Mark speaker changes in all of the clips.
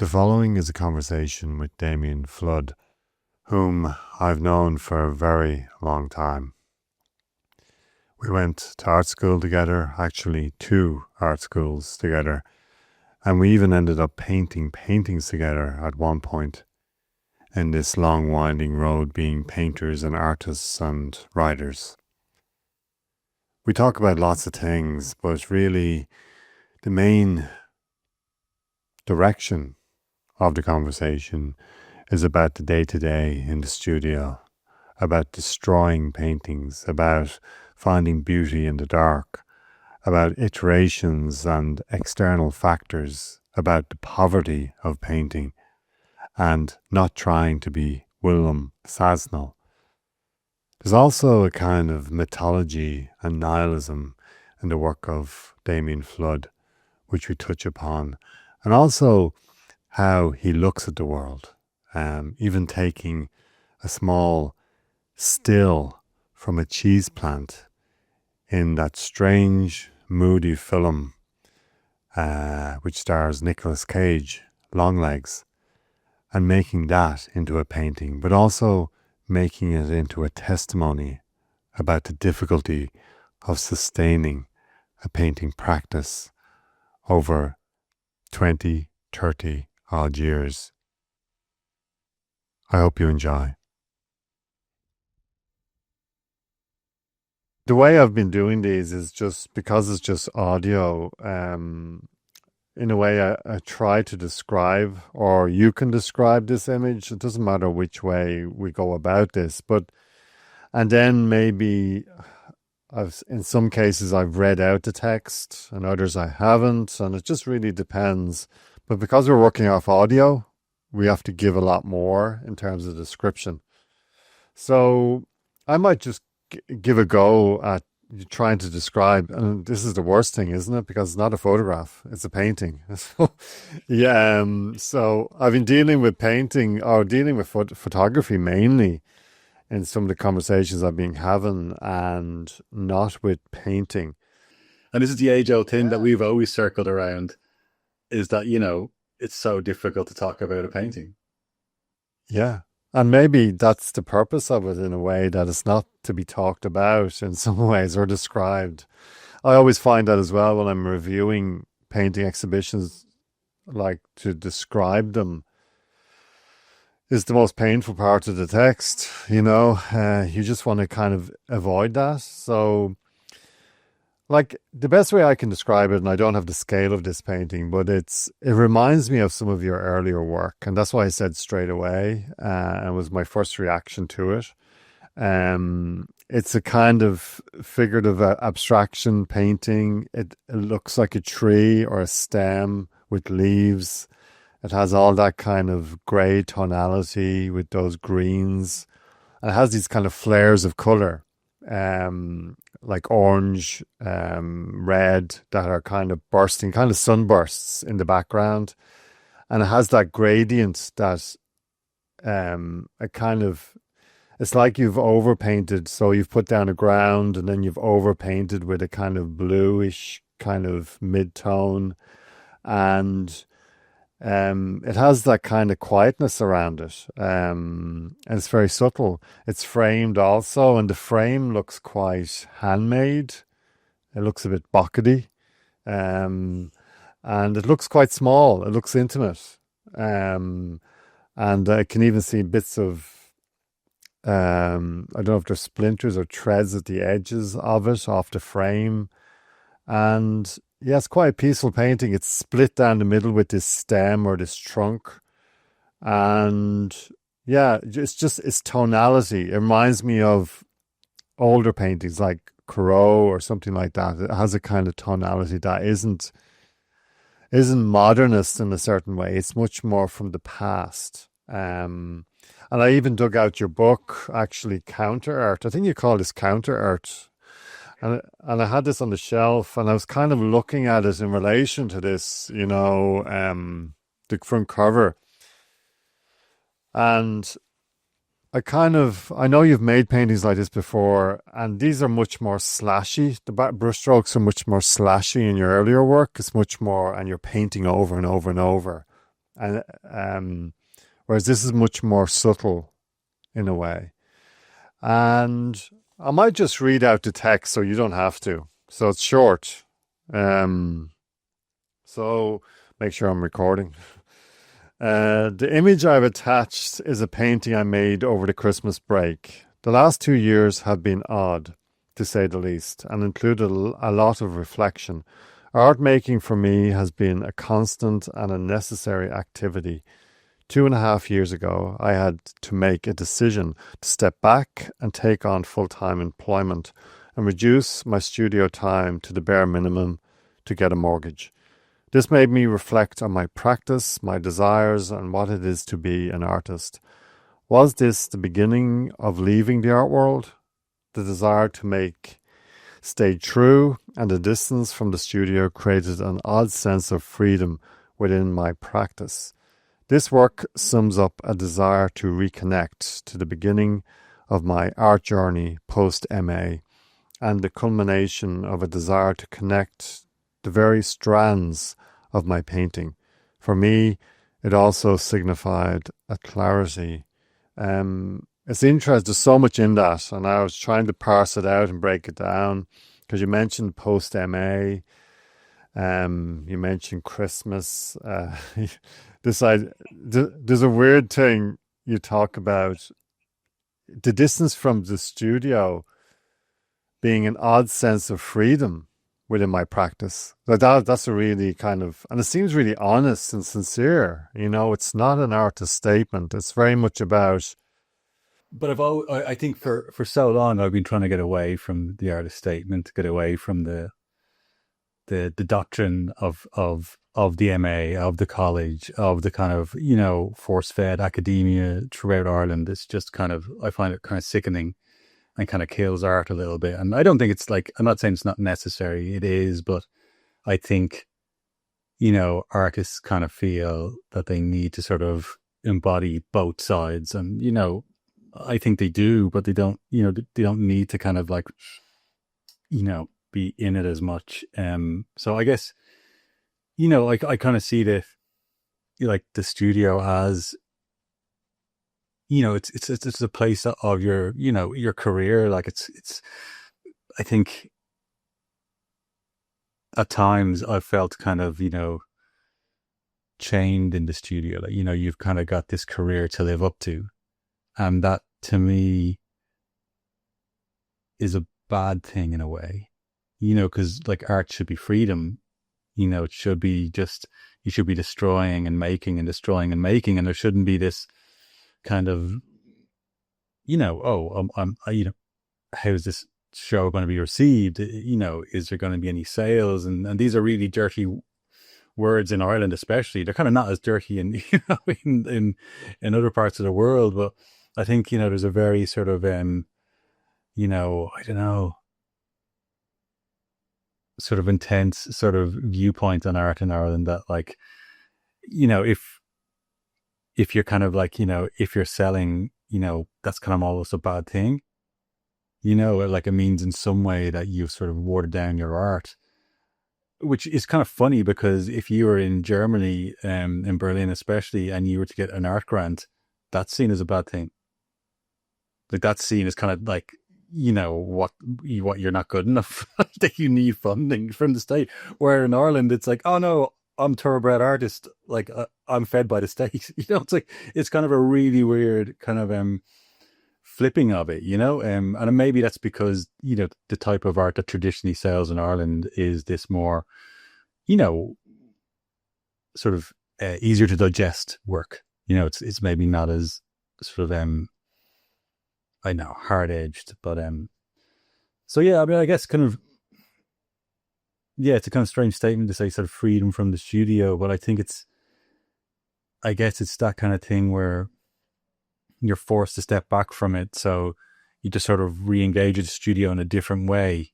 Speaker 1: The following is a conversation with Damien Flood, whom I've known for a very long time. We went to art school together, actually 2 art schools together, and we even ended up painting paintings together at one point in this long winding road, being painters and artists and writers. We talk about lots of things, but really the main direction of the conversation is about the day-to-day in the studio, about destroying paintings, about finding beauty in the dark, about iterations and external factors, about the poverty of painting, and not trying to be Willem Sasnal. There's also a kind of mythology and nihilism in the work of Damien Flood, which we touch upon, and also how he looks at the world, even taking a small still from a cheese plant in that strange, moody film, which stars Nicolas Cage, Longlegs, and making that into a painting, but also making it into a testimony about the difficulty of sustaining a painting practice over 20, 30 odd years. I hope you enjoy. The way I've been doing these is just because it's just audio. In a way, I try to describe, or you can describe this image. It doesn't matter which way we go about this, and then maybe in some cases I've read out the text, and others I haven't, and it just really depends. But because we're working off audio, we have to give a lot more in terms of description. So I might just give a go at trying to describe, and this is the worst thing, isn't it? Because it's not a photograph, it's a painting. So I've been dealing with painting, or dealing with photography mainly in some of the conversations I've been having, and not with painting.
Speaker 2: And this is the age-old thing that we've always circled around, is that, it's so difficult to talk about a painting.
Speaker 1: Yeah. And maybe that's the purpose of it, in a way, that it's not to be talked about in some ways or described. I always find that as well when I'm reviewing painting exhibitions, like, to describe them is the most painful part of the text, you just want to kind of avoid that. So, like, the best way I can describe it, and I don't have the scale of this painting, but it reminds me of some of your earlier work, and that's why I said straight away, and was my first reaction to it. It's a kind of figurative abstraction painting. It looks like a tree or a stem with leaves. It has all that kind of grey tonality with those greens. And it has these kind of flares of colour, like orange, red, that are kind of bursting, kind of sunbursts in the background. And it has that gradient that it's like you've overpainted. So you've put down a ground and then you've overpainted with a kind of bluish kind of mid-tone. And it has that kind of quietness around it, and it's very subtle. It's framed also, and the frame looks quite handmade. It looks a bit buckety, and it looks quite small. It looks intimate, and I can even see bits of, I don't know if there's splinters or threads at the edges of it, off the frame, and yeah, it's quite a peaceful painting. It's split down the middle with this stem or this trunk. And yeah, it's tonality. It reminds me of older paintings like Corot or something like that. It has a kind of tonality that isn't modernist in a certain way. It's much more from the past. And I even dug out your book, actually, Counter Art. I think you call this Counter Art. And I had this on the shelf, and I was kind of looking at it in relation to this, the front cover. And I know you've made paintings like this before, and these are much more slashy. The brushstrokes are much more slashy in your earlier work. It's much more, and you're painting over and over and over. and whereas this is much more subtle in a way. And I might just read out the text so you don't have to. So it's short. Um, so make sure I'm recording. The image I've attached is a painting I made over the Christmas break. The last 2 years have been odd, to say the least, and included a lot of reflection. Art making for me has been a constant and a necessary activity. 2.5 years ago, I had to make a decision to step back and take on full-time employment and reduce my studio time to the bare minimum to get a mortgage. This made me reflect on my practice, my desires, and what it is to be an artist. Was this the beginning of leaving the art world? The desire to make stayed true, and the distance from the studio created an odd sense of freedom within my practice. This work sums up a desire to reconnect to the beginning of my art journey post-MA and the culmination of a desire to connect the very strands of my painting. For me, it also signified a clarity. It's interesting, there's so much in that, and I was trying to parse it out and break it down because you mentioned post-MA, you mentioned Christmas. There's a weird thing you talk about, the distance from the studio being an odd sense of freedom within my practice. That's a really kind of, and it seems really honest and sincere. It's not an artist statement. It's very much about.
Speaker 2: But I think for so long I've been trying to get away from the artist statement, get away from the doctrine of the MA, of the college, of the kind of, force fed academia throughout Ireland. It's just kind of, I find it kind of sickening and kind of kills art a little bit. And I don't think it's like, I'm not saying it's not necessary, it is, but I think, artists kind of feel that they need to sort of embody both sides. And, I think they do, but they don't, they don't need to kind of like, be in it as much. So I guess, I kind of see the studio as, it's a place of your career. Like it's, I think at times I've felt kind of, chained in the studio. Like, you've kind of got this career to live up to. And that to me is a bad thing in a way, because like art should be freedom. It should be just, you should be destroying and making and destroying and making. And there shouldn't be this kind of, how's this show going to be received? Is there going to be any sales? And these are really dirty words in Ireland, especially. They're kind of not as dirty in, in other parts of the world. But I think, there's a very sort of, I don't know, sort of intense sort of viewpoint on art in Ireland that like, if you're kind of like, if you're selling, that's kind of almost a bad thing, like it means in some way that you've sort of watered down your art, which is kind of funny because if you were in Germany, in Berlin especially, and you were to get an art grant, that's seen as a bad thing. Like that's seen as kind of like, what you're not good enough, that you need funding from the state. Where in Ireland, it's like, oh no, I'm thoroughbred artist. Like I'm fed by the state. It's like, it's kind of a really weird kind of flipping of it, and maybe that's because, the type of art that traditionally sells in Ireland is this more, sort of easier to digest work. It's maybe not as sort of, I know, hard edged, but so yeah, I mean, I guess kind of, yeah, it's a kind of strange statement to say sort of freedom from the studio, but I guess it's that kind of thing where you're forced to step back from it, so you just sort of re-engage with the studio in a different way.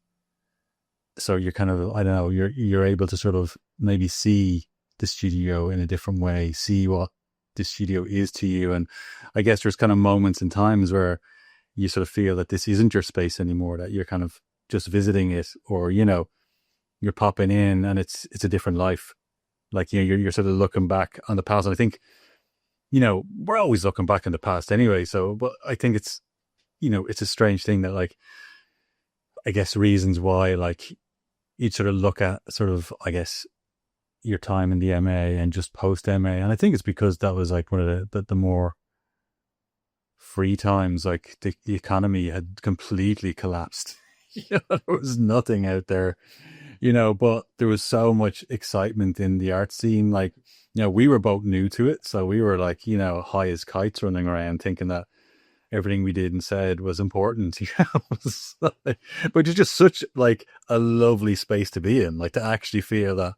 Speaker 2: So you're kind of, I don't know, you're able to sort of maybe see the studio in a different way, see what the studio is to you, and I guess there's kind of moments and times where you sort of feel that this isn't your space anymore, that you're kind of just visiting it, or, you're popping in and it's a different life. Like, you're sort of looking back on the past. And I think, we're always looking back in the past anyway. So, but I think it's a strange thing that, like, I guess reasons why, like, you'd sort of look at sort of, I guess, your time in the MA and just post MA. And I think it's because that was like one of the more free times. Like, the economy had completely collapsed. There was nothing out there, but there was so much excitement in the art scene. Like, we were both new to it. So we were like, high as kites running around thinking that everything we did and said was important, So, but it's just such like a lovely space to be in, like to actually feel that,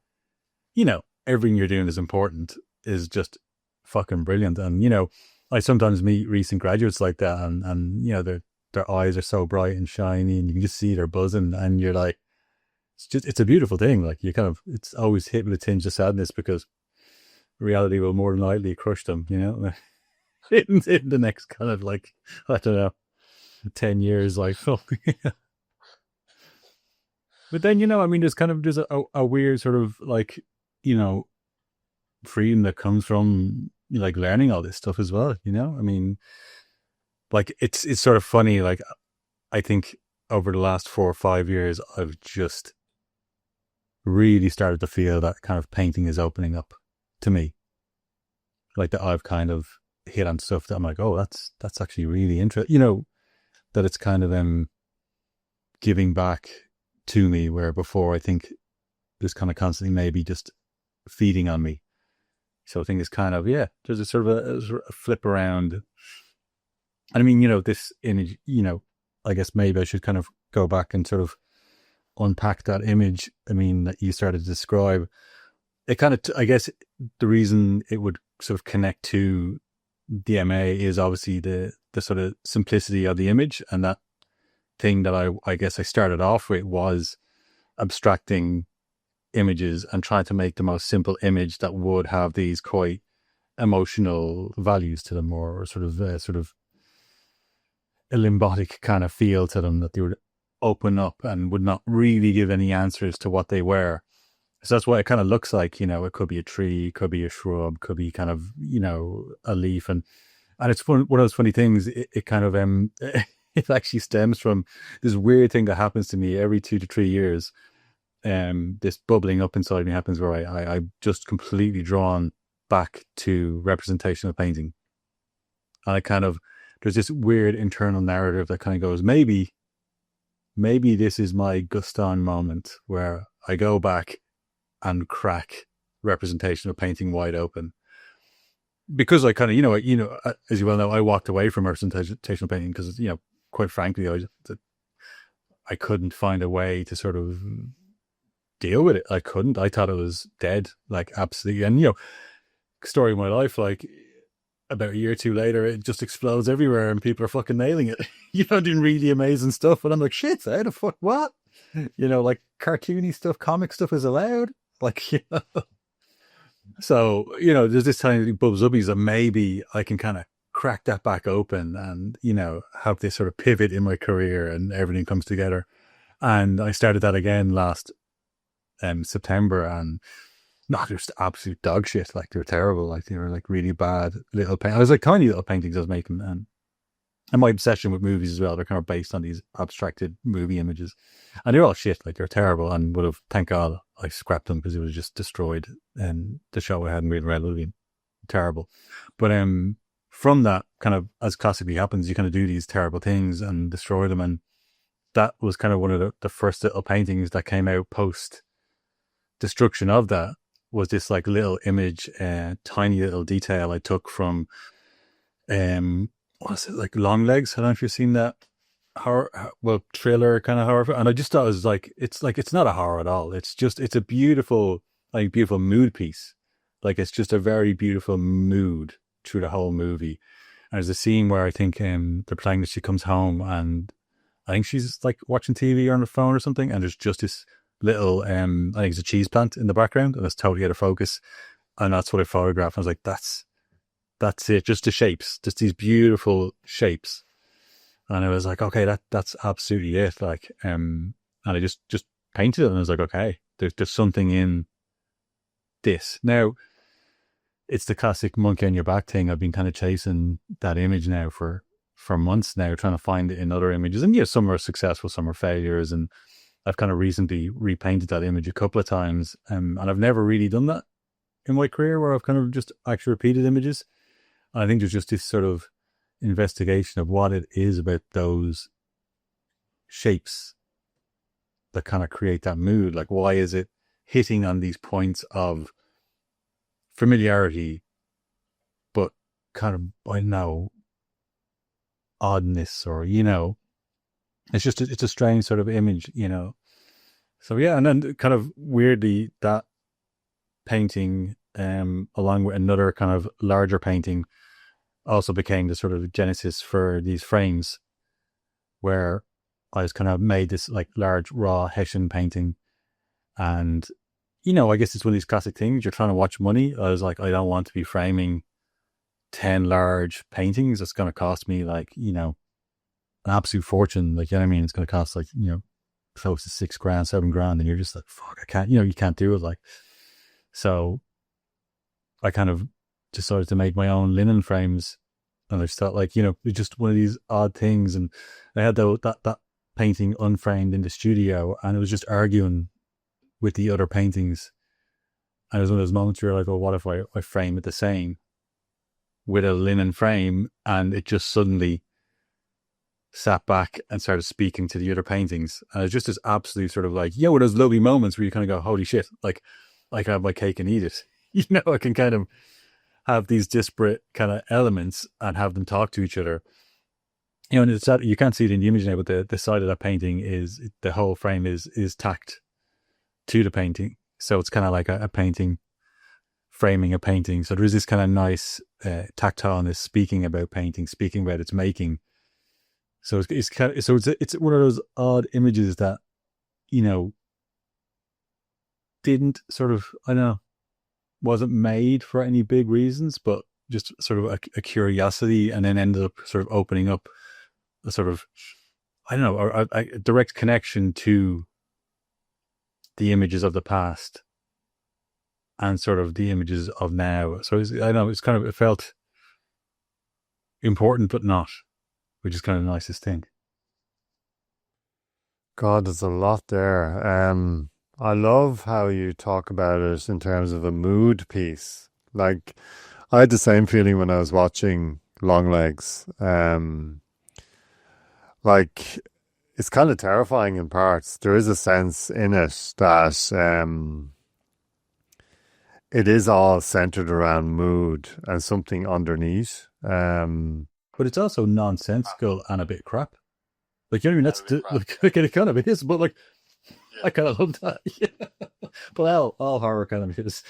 Speaker 2: everything you're doing is important is just fucking brilliant. And, I sometimes meet recent graduates like that and their eyes are so bright and shiny and you can just see they're buzzing and you're like, it's a beautiful thing. Like, it's always hit with a tinge of sadness because reality will more than likely crush them, in the next kind of, like, I don't know, 10 years, like, oh, yeah. But then, I mean, there's a weird sort of like, freedom that comes from like learning all this stuff as well, I mean, like, it's sort of funny. Like, I think over the last 4 or 5 years, I've just really started to feel that kind of painting is opening up to me. Like, that I've kind of hit on stuff that I'm like, oh, that's actually really interesting. That it's kind of giving back to me, where before I think there's kind of constantly maybe just feeding on me. So I think it's kind of, yeah, there's a sort of a flip around. And I mean, this image, I guess maybe I should kind of go back and sort of unpack that image. I mean, that you started to describe. It kind of, I guess the reason it would sort of connect to the MA is obviously the sort of simplicity of the image, and that thing that I guess I started off with was abstracting images and trying to make the most simple image that would have these quite emotional values to them, or sort of a limbotic kind of feel to them, that they would open up and would not really give any answers to what they were. So that's what it kind of looks like. It could be a tree, could be a shrub, could be kind of, a leaf. And it's one of those funny things. It kind of, it actually stems from this weird thing that happens to me every 2 to 3 years. This bubbling up inside me happens where I'm just completely drawn back to representational painting. And I kind of, there's this weird internal narrative that kind of goes, maybe this is my Guston moment where I go back and crack representational painting wide open. Because I kind of, as you well know, I walked away from representational painting because, quite frankly, I couldn't find a way to sort of deal with it. I couldn't. I thought it was dead, like, absolutely. And, story of my life, like, about a year or two later, it just explodes everywhere and people are fucking nailing it. Doing really amazing stuff. And I'm like, shit, how the fuck, what? Like, cartoony stuff, comic stuff is allowed. Like, So, there's this tiny bubs uppies that maybe I can kind of crack that back open and, have this sort of pivot in my career and everything comes together. And I started that again last September, and they're just absolute dog shit. Like, they're terrible. Like, they were like really bad little I was like tiny little paintings I was making. And my obsession with movies as well, they're kind of based on these abstracted movie images. And they're all shit, like, they're terrible, and would have, thank God I scrapped them because it was just destroyed. And the show I hadn't really read would have been terrible. But from that, kind of, as classically happens, you kind of do these terrible things and destroy them. And that was kind of one of the first little paintings that came out post destruction of that, was this like little image, tiny little detail I took from what is it, like Long Legs? I don't know if you've seen that horror, well, thriller kind of horror. And I just thought it was like, it's not a horror at all. It's a beautiful, like, beautiful mood piece. Like, it's just a very beautiful mood through the whole movie. And there's a scene where I think they're playing that she comes home and I think she's like watching TV or on the phone or something. And there's just this little, I think it's a cheese plant in the background, and it's totally out of focus. And that's what I photographed. I was like, that's it. Just the shapes, just these beautiful shapes. And I was like, okay, that's absolutely it. Like, and I just painted it, and I was like, okay, there's something in this. Now, it's the classic monkey on your back thing. I've been kind of chasing that image now for months now, trying to find it in other images. And yeah, some are successful, some are failures. And I've kind of recently repainted that image a couple of times. And I've never really done that in my career, where I've kind of just actually repeated images. And I think there's just this sort of investigation of what it is about those shapes that kind of create that mood. Like, why is it hitting on these points of familiarity, but kind of, I don't know, oddness, or, it's just, it's a strange sort of image, So yeah, and then kind of weirdly, that painting, along with another kind of larger painting, also became the sort of genesis for these frames, where I was kind of made this like large raw Hessian painting. And, I guess it's one of these classic things. You're trying to watch money. I was like, I don't want to be framing 10 large paintings. It's going to cost me like, an absolute fortune. Like, you know what I mean? It's going to cost like, close to $6,000, $7,000. And you're just like, fuck, I can't, you can't do it. Like, so I kind of decided to make my own linen frames. And I just thought, like, it's just one of these odd things. And I had that painting unframed in the studio, and it was just arguing with the other paintings. And it was one of those moments where you're like, oh, what if I frame it the same with a linen frame? And it just suddenly sat back and started speaking to the other paintings. And it's just this absolute sort of like, those lovely moments where you kind of go, holy shit, like I can have my cake and eat it. I can kind of have these disparate kind of elements and have them talk to each other. And it's that, you can't see it in the image now, but the side of that painting is, the whole frame is tacked to the painting. So it's kind of like a painting framing a painting. So there is this kind of nice tactileness, speaking about painting, speaking about its making. So it's kind of, it's one of those odd images that, didn't sort of, I don't know, wasn't made for any big reasons, but just sort of a curiosity, and then ended up sort of opening up a sort of, I don't know, a direct connection to the images of the past and sort of the images of now. So I know it's kind of, it felt important, but not, which is kind of the nicest thing.
Speaker 1: God, there's a lot there. I love how you talk about it in terms of a mood piece. Like, I had the same feeling when I was watching Longlegs. Like, it's kind of terrifying in parts. There is a sense in it that it is all centered around mood and something underneath.
Speaker 2: But it's also nonsensical and a bit crap. Like, you know what I mean? Like, it kind of is, but like, I kind of love that. Yeah. But all horror kind of is.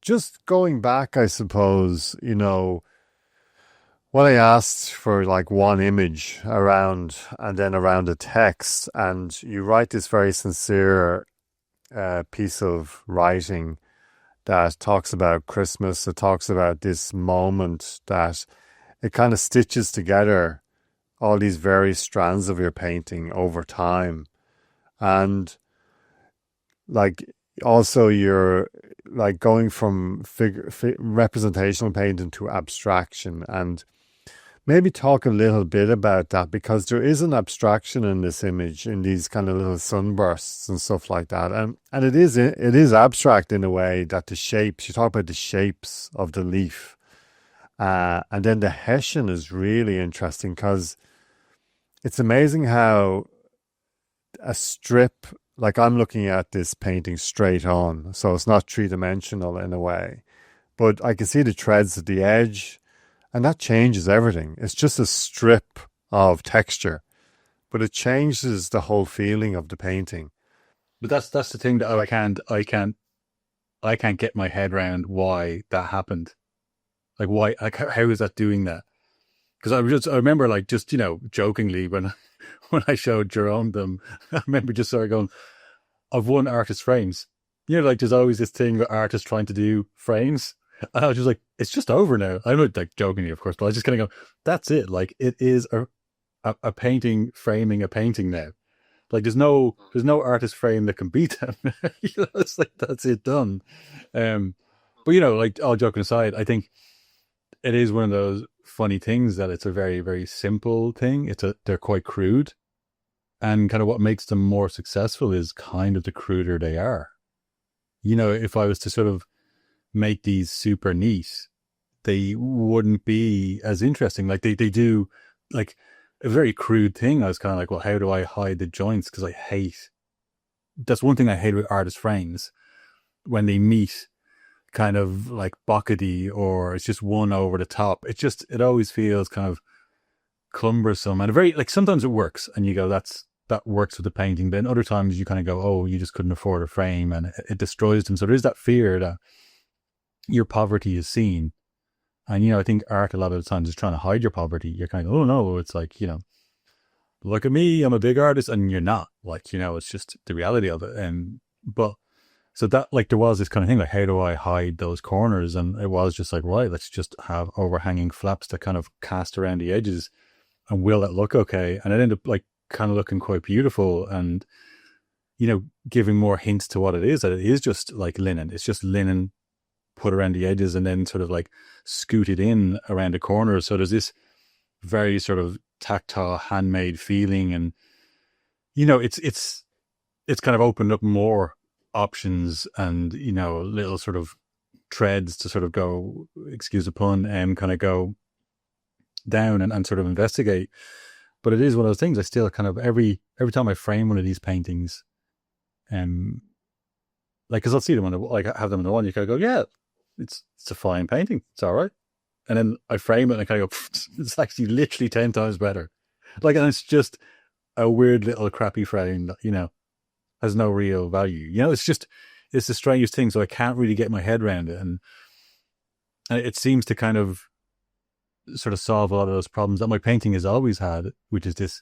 Speaker 1: Just going back, I suppose, when I asked for like one image around, and then around a text, and you write this very sincere piece of writing that talks about Christmas, it talks about this moment, that it kind of stitches together all these various strands of your painting over time. And like, also you're like going from representational painting to abstraction, and maybe talk a little bit about that, because there is an abstraction in this image, in these kind of little sunbursts and stuff like that. And it is abstract in a way, that the shapes, you talk about the shapes of the leaf. And then the Hessian is really interesting, because it's amazing how a strip, like, I'm looking at this painting straight on, so it's not three-dimensional in a way, but I can see the threads at the edge, and that changes everything. It's just a strip of texture, but it changes the whole feeling of the painting.
Speaker 2: But that's the thing that I can't get my head around why that happened. Like, why? Like, how is that doing that? Because I remember, like, just jokingly, when I showed Jerome them, I remember just sort of going, "I've won artist frames." Like, there's always this thing with artists trying to do frames. And I was just like, it's just over now. I'm not like jokingly, of course, but I just kind of go, that's it. Like, it is a painting framing a painting now. Like there's no artist frame that can beat them. It's like that's it done. Um, but like all joking aside, I think it is one of those funny things that it's a very very simple thing. They're quite crude, and kind of what makes them more successful is kind of the cruder they are. If I was to sort of make these super neat, they wouldn't be as interesting. Like they do like a very crude thing. I was kind of like, well, how do I hide the joints? Because that's one thing I hate with artist frames when they meet kind of like bockety or it's just one over the top. It always feels kind of cumbersome and very like sometimes it works and you go, that works with the painting. But then other times you kind of go, oh, you just couldn't afford a frame and it destroys them. So there's that fear that your poverty is seen. And, I think art a lot of the times is trying to hide your poverty. You're kind of, oh no, it's like, look at me, I'm a big artist. And you're not. Like, it's just the reality of it. But so that, like, there was this kind of thing, like, how do I hide those corners? And it was just like, right, let's just have overhanging flaps that kind of cast around the edges. And will it look okay? And it ended up, like, kind of looking quite beautiful and, giving more hints to what it is, that it is just like linen. It's just linen put around the edges and then sort of like scooted in around the corners. So there's this very sort of tactile, handmade feeling, and it's kind of opened up more options and little sort of treads to sort of go, excuse the pun, and kind of go down and sort of investigate. But it is one of those things. I still kind of every time I frame one of these paintings, like because I'll see them on the like I have them on the wall, and you kind of go, yeah, it's a fine painting, it's all right. And then I frame it and I kind of go, it's actually literally 10 times better. Like, and it's just a weird little crappy frame that, has no real value. It's the strangest thing. So I can't really get my head around it. And it seems to kind of sort of solve a lot of those problems that my painting has always had, which is this,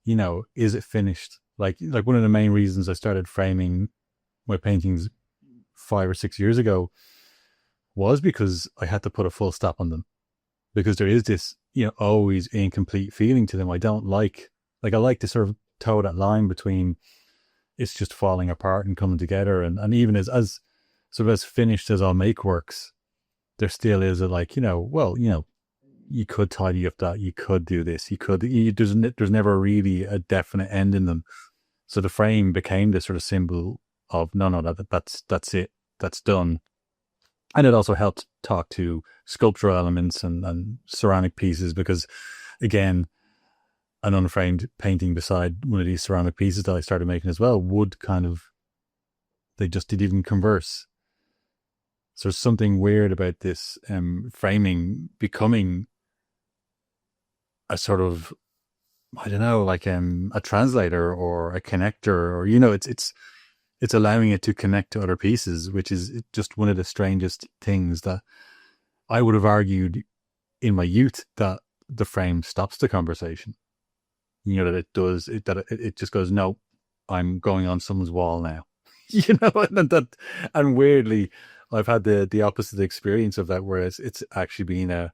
Speaker 2: is it finished? Like one of the main reasons I started framing my paintings 5 or 6 years ago was because I had to put a full stop on them, because there is this, always incomplete feeling to them. I don't like I like to sort of toe that line between it's just falling apart and coming together. And even as sort of as finished as our make works, there still is a like, you could tidy up that, you could do this, there's never really a definite end in them. So the frame became this sort of symbol of, that's it, that's done. And it also helped talk to sculptural elements and ceramic pieces, because again, an unframed painting beside one of these ceramic pieces that I started making as well would kind of, they just didn't even converse. So there's something weird about this framing becoming a sort of, I don't know, like a translator or a connector, or it's allowing it to connect to other pieces, which is just one of the strangest things that I would have argued in my youth, that the frame stops the conversation. That it does, it just goes, no, I'm going on someone's wall now. And weirdly, I've had the opposite experience of that, whereas it's actually been a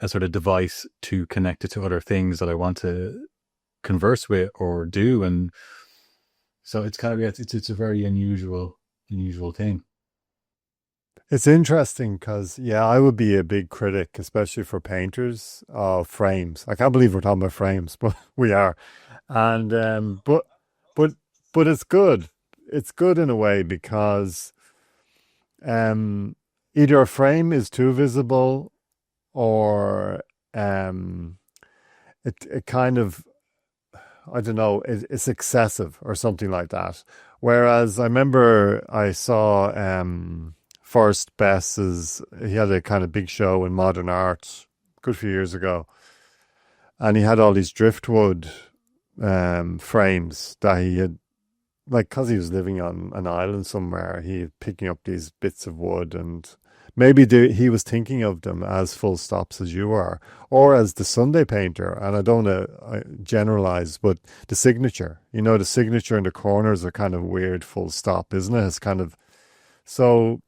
Speaker 2: sort of device to connect it to other things that I want to converse with or do. And so it's kind of, it's a very unusual thing.
Speaker 1: It's interesting because, I would be a big critic, especially for painters, of frames. I can't believe we're talking about frames, but we are. And but it's good. It's good in a way because either a frame is too visible, or it kind of, I don't know, it's excessive or something like that. Whereas I remember I saw Forrest Bess's, he had a kind of big show in modern art a good few years ago, and he had all these driftwood frames that he had, like, because he was living on an island somewhere, he was picking up these bits of wood, and maybe he was thinking of them as full stops as you are, or as the Sunday painter. And I don't want to generalize, but the signature, the signature in the corners are kind of weird full stop, isn't it? It's kind of, so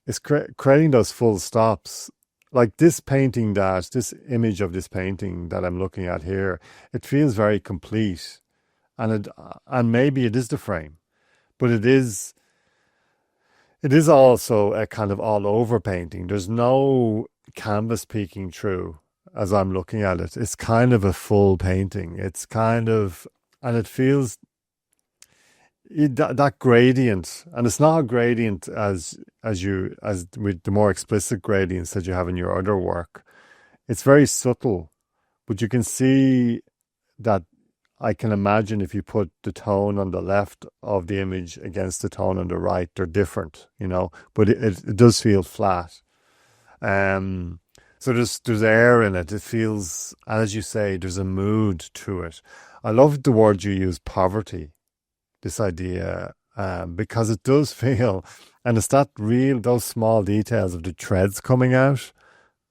Speaker 1: it's creating those full stops. Like this image of this painting that I'm looking at here, it feels very complete. and maybe it is the frame, but it is also a kind of all over painting. There's no canvas peeking through as I'm looking at it. It's kind of a full painting. It's kind of, and it feels that gradient, and it's not a gradient as with the more explicit gradients that you have in your other work. It's very subtle, but you can see that. I can imagine if you put the tone on the left of the image against the tone on the right, they're different, but it does feel flat. Um, so there's air in it. It feels, as you say, there's a mood to it. I love the word you use, poverty, this idea, because it does feel, and it's that real, those small details of the threads coming out,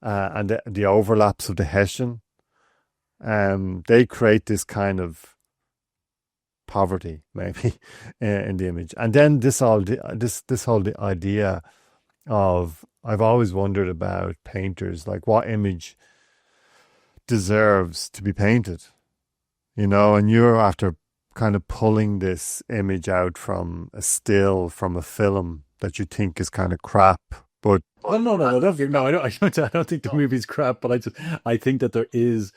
Speaker 1: and the overlaps of the hessian. They create this kind of poverty, maybe, in the image. And then this whole idea of, I've always wondered about painters, like what image deserves to be painted, and you're after kind of pulling this image out from a still, from a film that you think is kind of crap, but
Speaker 2: Well, no, I don't think, no, I don't think the movie's crap, but I think that there is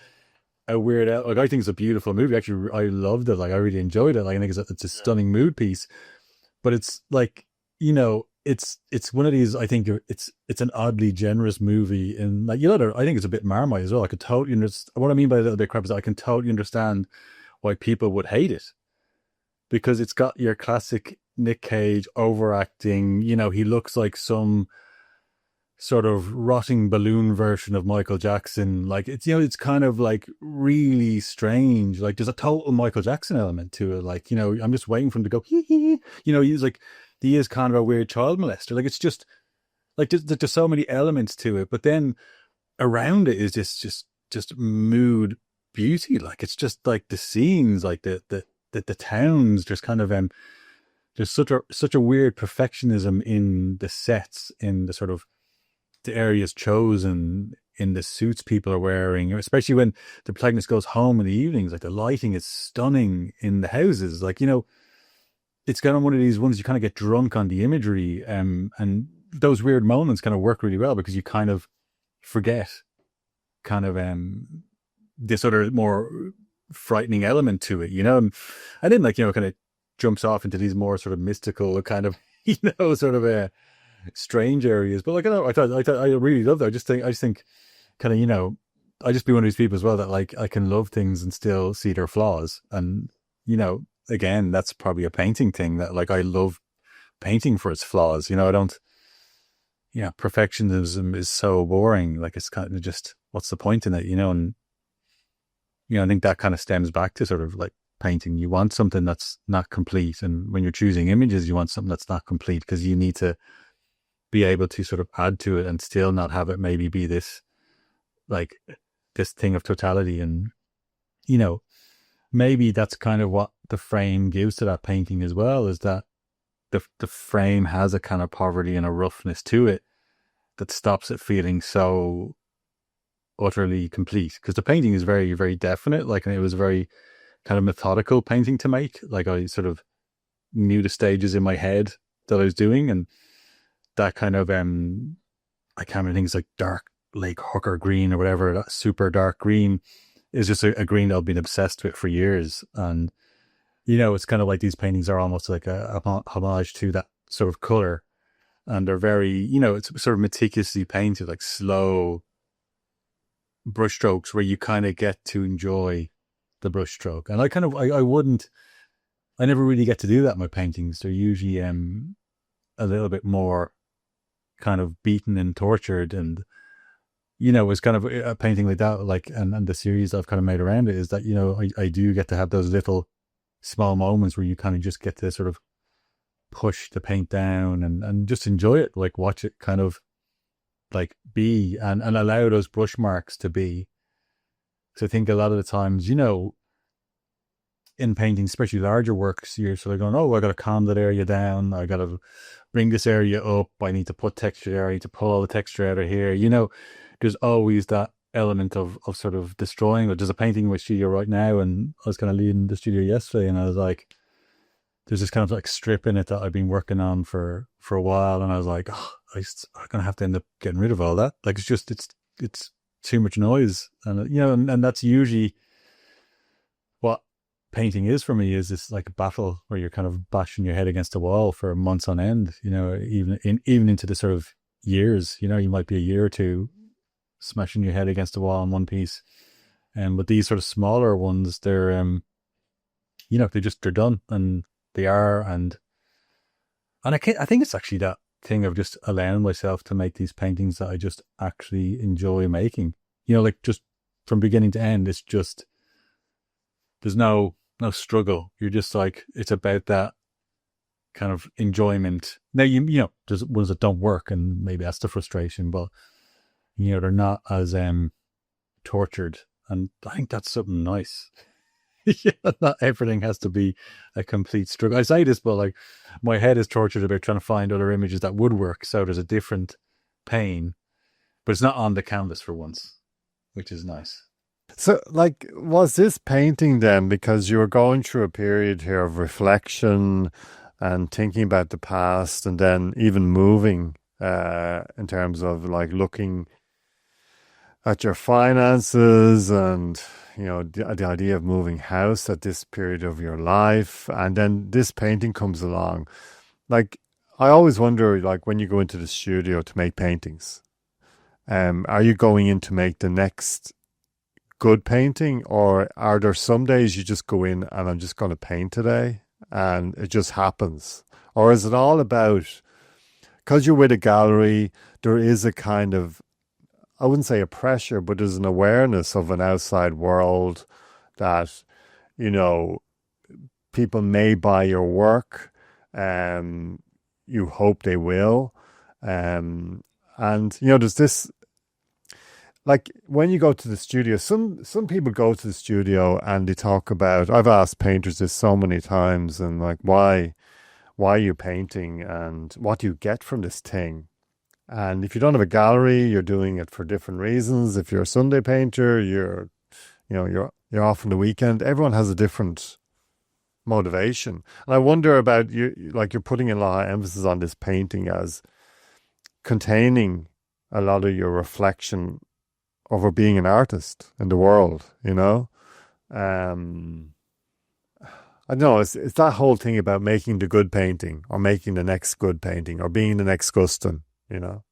Speaker 2: a weird, like, I think it's a beautiful movie. Actually, I loved it. Like, I really enjoyed it. Like, I think it's a stunning mood piece, but it's like, it's one of these, I think it's an oddly generous movie. And like, I think it's a bit Marmite as well. I could totally understand what I mean by a little bit crap is I can totally understand why people would hate it, because it's got your classic Nick Cage overacting. He looks like some sort of rotting balloon version of Michael Jackson. Like, it's kind of like really strange. Like, there's a total Michael Jackson element to it. Like, I'm just waiting for him to go, hee hee. He's like, he is kind of a weird child molester. Like, it's just like, there's so many elements to it, but then around it is just mood beauty. Like, it's just like the scenes, like the towns, there's kind of, there's such a weird perfectionism in the sets, in the sort of the areas chosen, in the suits people are wearing, especially when the protagonist goes home in the evenings. Like, the lighting is stunning in the houses. Like, it's kind of one of these ones you kind of get drunk on the imagery, and those weird moments kind of work really well because you kind of forget kind of this other more frightening element to it, and then, like, kind of jumps off into these more sort of mystical kind of sort of strange areas. But like, I really love that. I just think kind of, I just be one of these people as well that, like, I can love things and still see their flaws. And again, that's probably a painting thing, that, like, I love painting for its flaws. I don't, perfectionism is so boring. Like, it's kind of just, what's the point in it, and I think that kind of stems back to sort of like painting. You want something that's not complete, and when you're choosing images, you want something that's not complete because you need to be able to sort of add to it and still not have it maybe be this, like, this thing of totality. And maybe that's kind of what the frame gives to that painting as well, is that the frame has a kind of poverty and a roughness to it that stops it feeling so utterly complete, because the painting is very, very definite. Like, and it was a very kind of methodical painting to make. Like, I sort of knew the stages in my head that I was doing, and that kind of I can't remember, things like dark lake hooker green or whatever, that super dark green is just a green that I've been obsessed with for years. And it's kind of like these paintings are almost like a homage to that sort of color, and they're very, it's sort of meticulously painted, like slow brushstrokes where you kind of get to enjoy the brushstroke. And I never really get to do that in my paintings. They're usually a little bit more kind of beaten and tortured. And it's kind of a painting like that, like, and the series I've kind of made around it is that, I do get to have those little small moments where you kind of just get to sort of push the paint down and just enjoy it, like, watch it kind of like be, and allow those brush marks to be. So I think a lot of the times, in painting, especially larger works, you're sort of going, oh, I got to calm that area down. I got to bring this area up. I need to put texture there. I need to pull all the texture out of here. There's always that element of sort of destroying it. There's a painting in my studio right now, and I was kind of leaving the studio yesterday, and I was like, there's this kind of like strip in it that I've been working on for a while, and I was like, oh, I'm gonna have to end up getting rid of all that. Like it's too much noise, and and that's usually what painting is for me. Is this like a battle where you're kind of bashing your head against a wall for months on end, even into the sort of years. You might be a year or two smashing your head against a wall on one piece. And but these sort of smaller ones, they're done, and they are. And I think it's actually that thing of just allowing myself to make these paintings that I just actually enjoy making. Like just from beginning to end, it's just, there's no struggle. You're just like, it's about that kind of enjoyment. Now, there's ones that don't work, and maybe that's the frustration, but they're not as tortured, and I think that's something nice. Not everything has to be a complete struggle. I say this, but like, my head is tortured about trying to find other images that would work, so there's a different pain, but it's not on the canvas for once, which is nice.
Speaker 1: So, like, was this painting then because you were going through a period here of reflection and thinking about the past, and then even moving in terms of like looking at your finances, and the idea of moving house at this period of your life, and then this painting comes along? Like, I always wonder, like, when you go into the studio to make paintings, are you going in to make the next good painting, or are there some days you just go in and I'm just going to paint today and it just happens? Or is it all about, because you're with a gallery, there is a kind of, I wouldn't say a pressure, but there's an awareness of an outside world that, people may buy your work. You hope they will. And, there's this, like, when you go to the studio, some people go to the studio and they talk about, I've asked painters this so many times, and like, why are you painting, and what do you get from this thing? And if you don't have a gallery, you're doing it for different reasons. If you're a Sunday painter, you're off on the weekend. Everyone has a different motivation. And I wonder about you, like, you're putting a lot of emphasis on this painting as containing a lot of your reflection over being an artist in the world, I don't know, it's that whole thing about making the good painting, or making the next good painting, or being the next Guston.
Speaker 2: Well,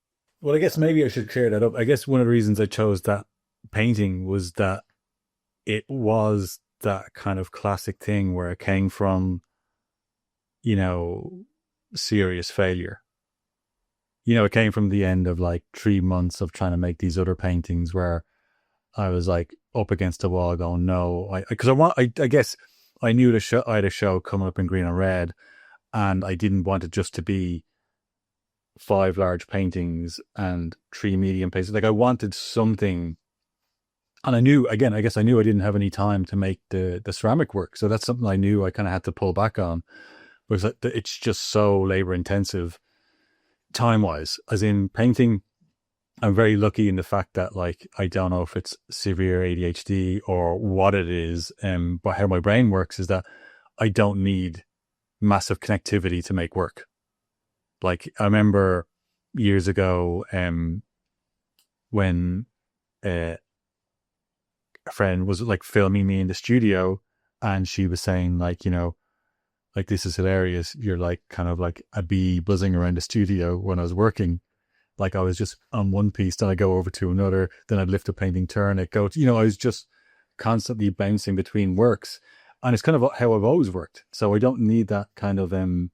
Speaker 2: I guess maybe I should clear that up. I guess one of the reasons I chose that painting was that it was that kind of classic thing where it came from, serious failure. It came from the end of like 3 months of trying to make these other paintings, where I was like up against the wall going, no, I guess I knew I had a show coming up in Green and Red, and I didn't want it just to be 5 large paintings and 3 medium paintings. Like, I wanted something, and I knew, again, I guess I knew I didn't have any time to make the ceramic work. So that's something I knew I kind of had to pull back on, because it's just so labor intensive time wise. As in painting, I'm very lucky in the fact that, like, I don't know if it's severe ADHD or what it is, but how my brain works is that I don't need massive connectivity to make work. Like, I remember years ago, when a friend was like filming me in the studio, and she was saying, like, like, this is hilarious. You're like kind of like a bee buzzing around the studio when I was working. Like, I was just on one piece, then I go over to another, then I'd lift a painting, turn it, go to, I was just constantly bouncing between works. And it's kind of how I've always worked. So I don't need that kind of, I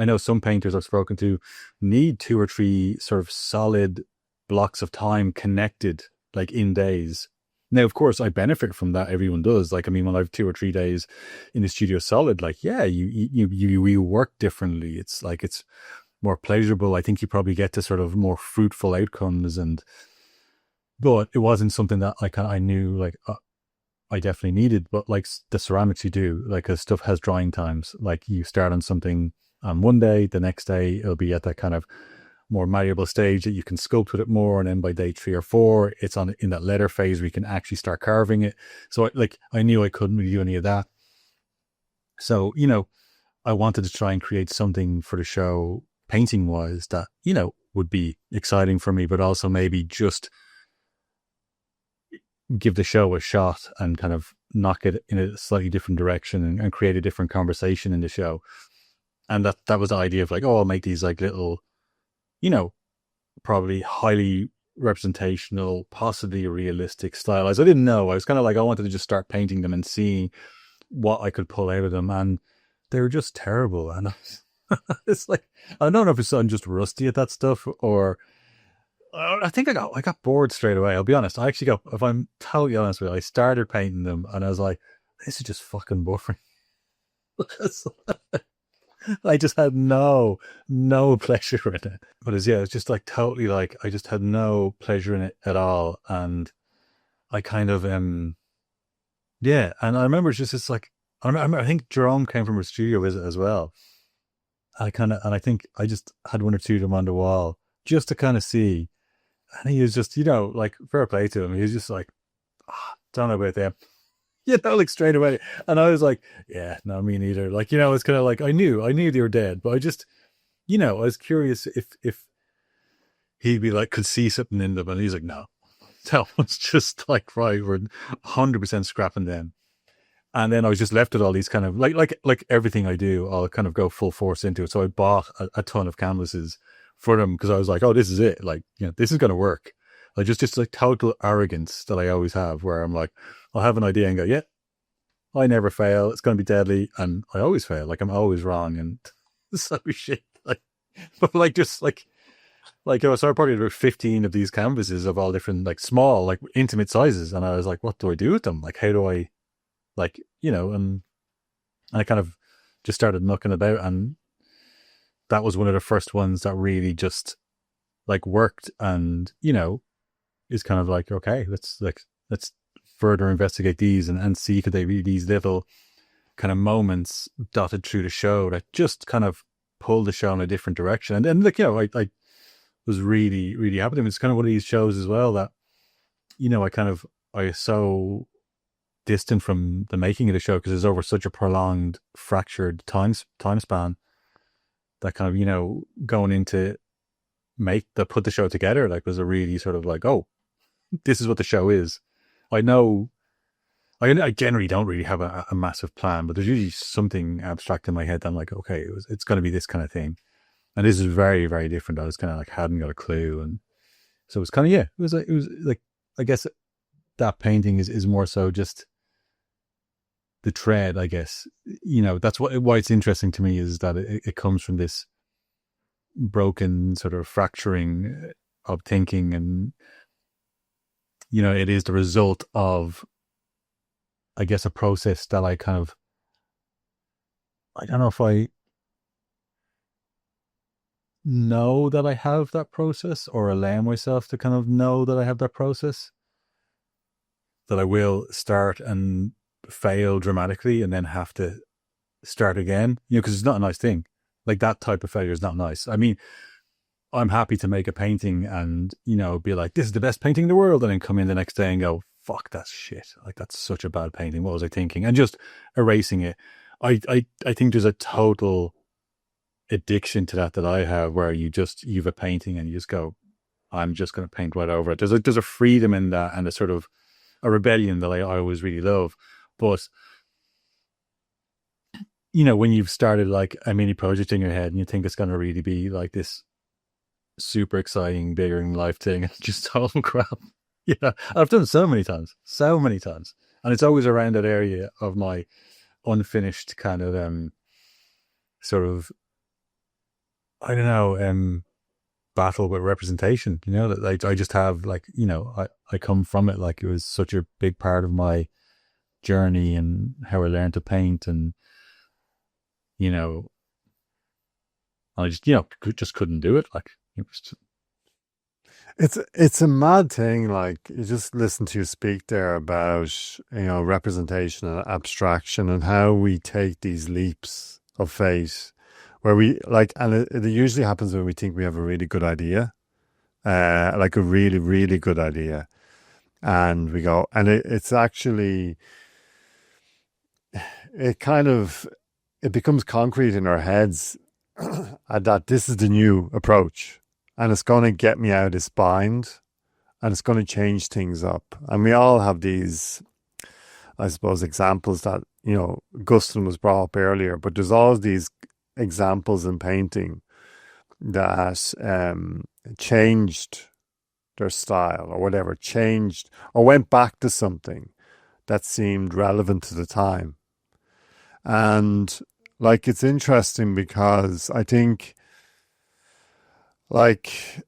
Speaker 2: know some painters I've spoken to need 2 or 3 sort of solid blocks of time connected, like in days. Now, of course, I benefit from that. Everyone does. Like, I mean, when I have 2 or 3 days in the studio solid, like, yeah, you work differently. It's like, it's more pleasurable. I think you probably get to sort of more fruitful outcomes. But it wasn't something that I knew, like, I definitely needed. But like the ceramics, you do, like, stuff has drying times. Like, you start on something on one day, the next day it'll be at that kind of more malleable stage that you can sculpt with it more, and then by day 3 or 4 it's on in that leather phase where you can actually start carving it. So I knew I couldn't really do any of that. So I wanted to try and create something for the show painting wise that would be exciting for me, but also maybe just give the show a shot and kind of knock it in a slightly different direction, and create a different conversation in the show. And that was the idea of like, oh, I'll make these like little, probably highly representational, possibly realistic, stylized. I didn't know. I was kind of like, I wanted to just start painting them and seeing what I could pull out of them. And they were just terrible. And it's like, I don't know if I'm just rusty at that stuff, or I think I got bored straight away. I'll be honest. I actually if I'm totally honest with you, I started painting them and I was like, this is just fucking boring. I just had no pleasure in it. But it's just like totally like, I just had no pleasure in it at all. And I kind of, yeah. And I remember it's like, I think Jerome came from a studio visit as well. And I think I just had one or two of them on the wall just to kind of see. And he was just, like, fair play to him. He was just like, don't know about them. Like straight away. And I was like, yeah, no, me neither. Like, it's kind of like, I knew they were dead, but I just, I was curious if he'd be like, could see something in them. And he's like, no, that was just like, right, we're 100% scrapping them. And then I was just left with all these kind of like everything I do, I'll kind of go full force into it. So I bought a ton of canvases for them because I was like, oh, this is it. Like, this is going to work. Like just like total arrogance that I always have, where I'm like, I'll have an idea and go, yeah, I never fail. It's going to be deadly. And I always fail. Like I'm always wrong. And so shit. Like, but like, just like, so I probably about 15 of these canvases of all different, like small, like intimate sizes. And I was like, what do I do with them? Like, how do I, like, and I kind of just started mucking about, and that was one of the first ones that really just like worked, and is kind of like, okay, let's further investigate these and see could they be these little kind of moments dotted through the show that just kind of pull the show in a different direction. And then like, I was really, really happy with them. It's kind of one of these shows as well that I so distant from the making of the show because it's over such a prolonged, fractured time span that kind of going into put the show together like was a really sort of like, oh, this is what the show is. I know I generally don't really have a massive plan, but there's usually something abstract in my head that I'm like, okay, it's going to be this kind of thing, and this is very, very different. I was kind of like hadn't got a clue, and so it was kind of it was like I guess that painting is more so just the thread, I guess. That's why it's interesting to me is that it comes from this broken sort of fracturing of thinking, and it is the result of, I guess, a process that I kind of, I don't know if I know that I have that process or allow myself to kind of know that I have that process, that I will start and fail dramatically and then have to start again, because it's not a nice thing. Like that type of failure is not nice. I mean, I'm happy to make a painting and, be like, this is the best painting in the world. And then come in the next day and go, fuck, that's shit. Like, that's such a bad painting. What was I thinking? And just erasing it. I think there's a total addiction to that I have, where you've a painting and you just go, I'm just going to paint right over it. There's a freedom in that, and a sort of a rebellion that I always really love. But when you've started like a mini project in your head and you think it's going to really be like this super exciting, bigger than life thing, it's just total crap. I've done so many times, and it's always around that area of my unfinished kind of sort of, I don't know, battle with representation. That like I just have like, I come from it, like it was such a big part of my journey and how I learned to paint, and I just couldn't do it. Like it was just...
Speaker 1: It's a mad thing. Like you just listen to you speak there about representation and abstraction and how we take these leaps of faith where we like, and it usually happens when we think we have a really good idea, like a really, really good idea. And we go, and it's actually, it kind of, it becomes concrete in our heads that this is the new approach and it's going to get me out of this bind and it's going to change things up. And we all have these, I suppose, examples that, you know, Guston was brought up earlier, but there's always these examples in painting that changed their style or whatever, changed or went back to something that seemed relevant to the time. And like, it's interesting because I think like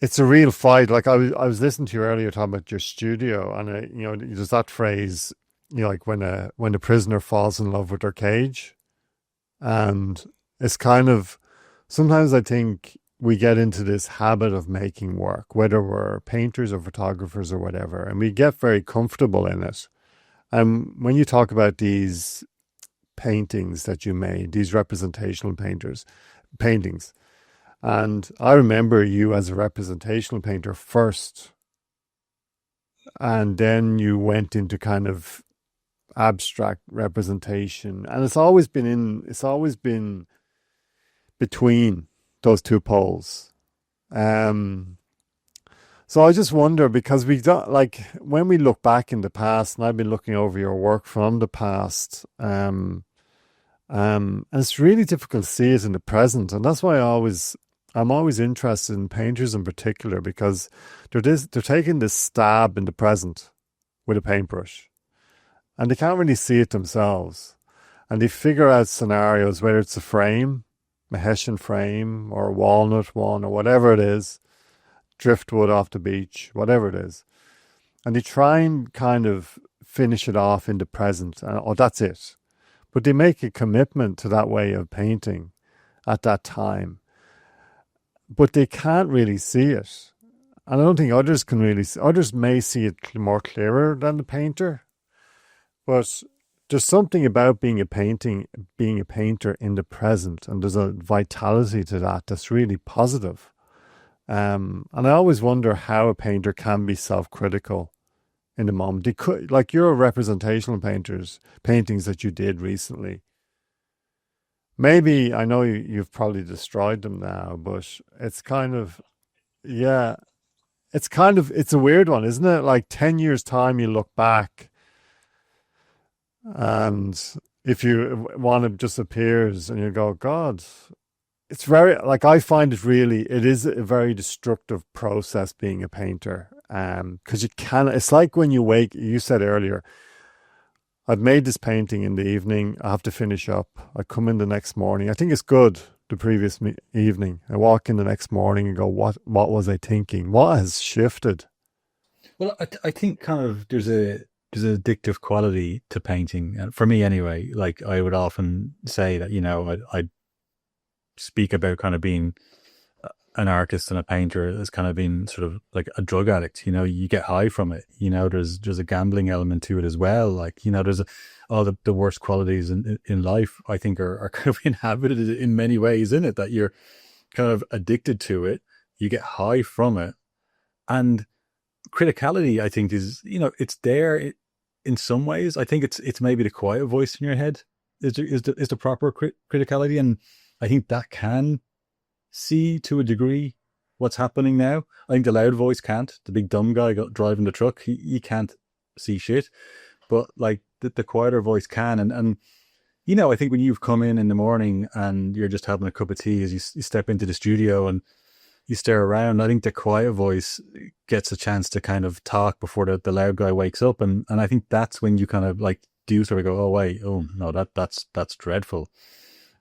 Speaker 1: it's a real fight. Like I was listening to you earlier talking about your studio, and you know, there's that phrase, you know, like when a prisoner falls in love with their cage, and it's kind of sometimes I think we get into this habit of making work, whether we're painters or photographers or whatever, and we get very comfortable in it. And when you talk about these paintings that you made, these representational paintings, and I remember you as a representational painter first, and then you went into kind of abstract representation, and it's always been between those two poles. Um, so I just wonder because we don't like when we look back in the past, and I've been looking over your work from the past. And it's really difficult to see it in the present, and that's why I'm always interested in painters in particular because they're taking this stab in the present with a paintbrush, and they can't really see it themselves, and they figure out scenarios whether it's a frame, a Hessian frame, or a walnut one, or whatever it is, driftwood off the beach, whatever it is, and they try and kind of finish it off in the present, and oh, that's it. But they make a commitment to that way of painting at that time. But they can't really see it. And I don't think others can really see. Others may see it more clearer than the painter. But there's something about being a painter in the present. And there's a vitality to that that's really positive. And I always wonder how a painter can be self-critical in the moment. They could, like your representational paintings that you did recently. Maybe I know you've probably destroyed them now, but it's kind of yeah, it's a weird one, isn't it? Like 10 years time, you look back, and if you one of just appears, and you go, God, it's very like I find it is a very destructive process being a painter. Because you can, it's like when you wake, you said earlier, I've made this painting in the evening, I have to finish up. I come in the next morning. I think it's good the previous evening. I walk in the next morning and go, what was I thinking? What has shifted?
Speaker 2: Well, I think kind of there's an addictive quality to painting, and for me anyway. Like I would often say that, you know, I speak about kind of being an artist and a painter as kind of being sort of like a drug addict. You know, you get high from it. You know, there's a gambling element to it as well. Like, you know, all the worst qualities in life, I think, are kind of inhabited in many ways in it, that you're kind of addicted to it. You get high from it. And criticality, I think, is, you know, it's there in some ways. I think it's maybe the quiet voice in your head is the proper criticality. And I think that can see to a degree what's happening now. I think the loud voice can't. The big dumb guy driving the truck, he can't see shit. But like the quieter voice can. And you know, I think when you've come in the morning and you're just having a cup of tea as you step into the studio and you stare around, I think the quiet voice gets a chance to kind of talk before the loud guy wakes up. And I think that's when you kind of like do sort of go, oh wait, oh no, that's dreadful.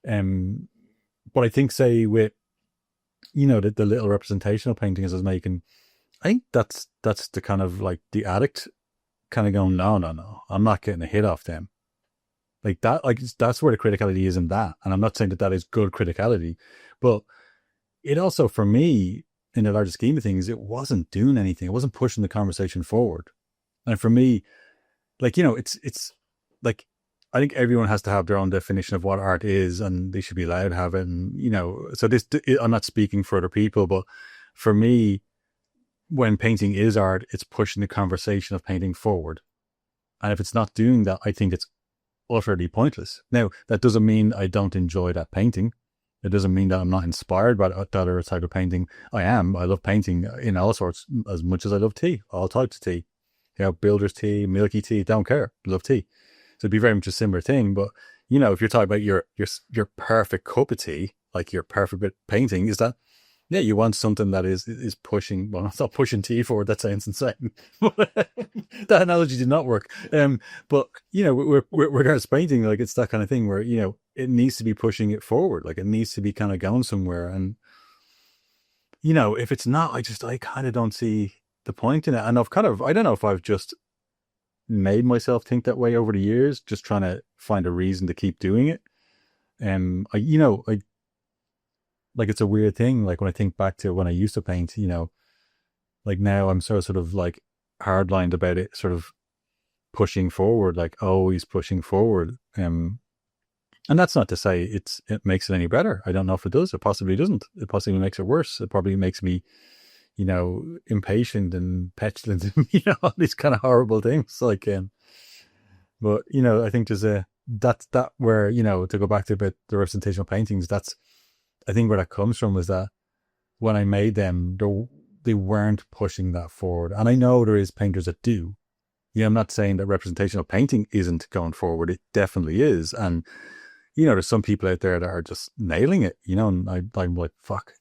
Speaker 2: But I think, say, with, you know, the little representational paintings I was making, I think that's the kind of like the addict kind of going, no, I'm not getting a hit off them. Like that, like that's where the criticality is in that. And I'm not saying that is good criticality, but it also, for me, in the larger scheme of things, it wasn't doing anything. It wasn't pushing the conversation forward. And for me, like, you know, it's like I think everyone has to have their own definition of what art is, and they should be allowed to have it. And so this, I'm not speaking for other people, but for me, when painting is art, it's pushing the conversation of painting forward. And if it's not doing that, I think it's utterly pointless. Now, that doesn't mean I don't enjoy that painting. It doesn't mean that I'm not inspired by that other type of painting. I am. I love painting in all sorts as much as I love tea, all types of tea. Builder's tea, milky tea, don't care. Love tea. So it'd be very much a similar thing. But, if you're talking about your perfect cup of tea, like your perfect bit of painting, is that, yeah, you want something that is pushing, well, it's not pushing tea forward, that sounds insane. That analogy did not work. But, with regards to painting, like it's that kind of thing where, it needs to be pushing it forward. Like it needs to be kind of going somewhere. And, if it's not, I kind of don't see the point in it. And I don't know if I've just made myself think that way over the years, just trying to find a reason to keep doing it. Like it's a weird thing. Like when I think back to when I used to paint, like now I'm sort of like hardlined about it, sort of pushing forward, like always pushing forward. And that's not to say it makes it any better. I don't know if it does. It possibly doesn't. It possibly makes it worse. It probably makes me, impatient and petulant, and, all these kind of horrible things. Like, but I think there's that's where, to go back to about the representational paintings, that's, I think where that comes from is that when I made them, they weren't pushing that forward. And I know there is painters that do. I'm not saying that representational painting isn't going forward. It definitely is. And, there's some people out there that are just nailing it, and I'm like, fuck,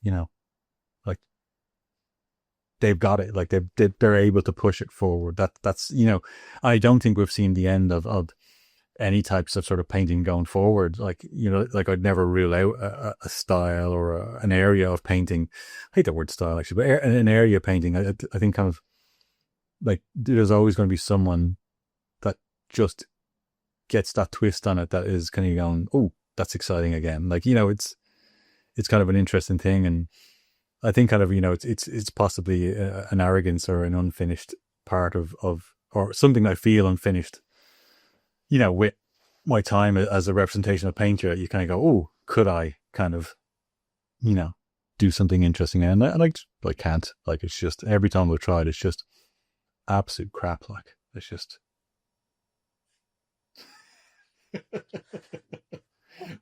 Speaker 2: like they've got it. Like they're able to push it forward. That's, I don't think we've seen the end of any types of sort of painting going forward. Like, like I'd never rule out a style or an area of painting. I hate the word style actually, but an area of painting, I think kind of like there's always going to be someone that just gets that twist on it that is kind of going, oh, that's exciting again. Like, it's kind of an interesting thing. And I think kind of, it's possibly an arrogance or an unfinished part of or something I feel unfinished, with my time as a representational painter. You kind of go, oh, could I kind of, do something interesting? And I can't. Like, it's just, every time we've tried, it's just absolute crap. Like, it's just.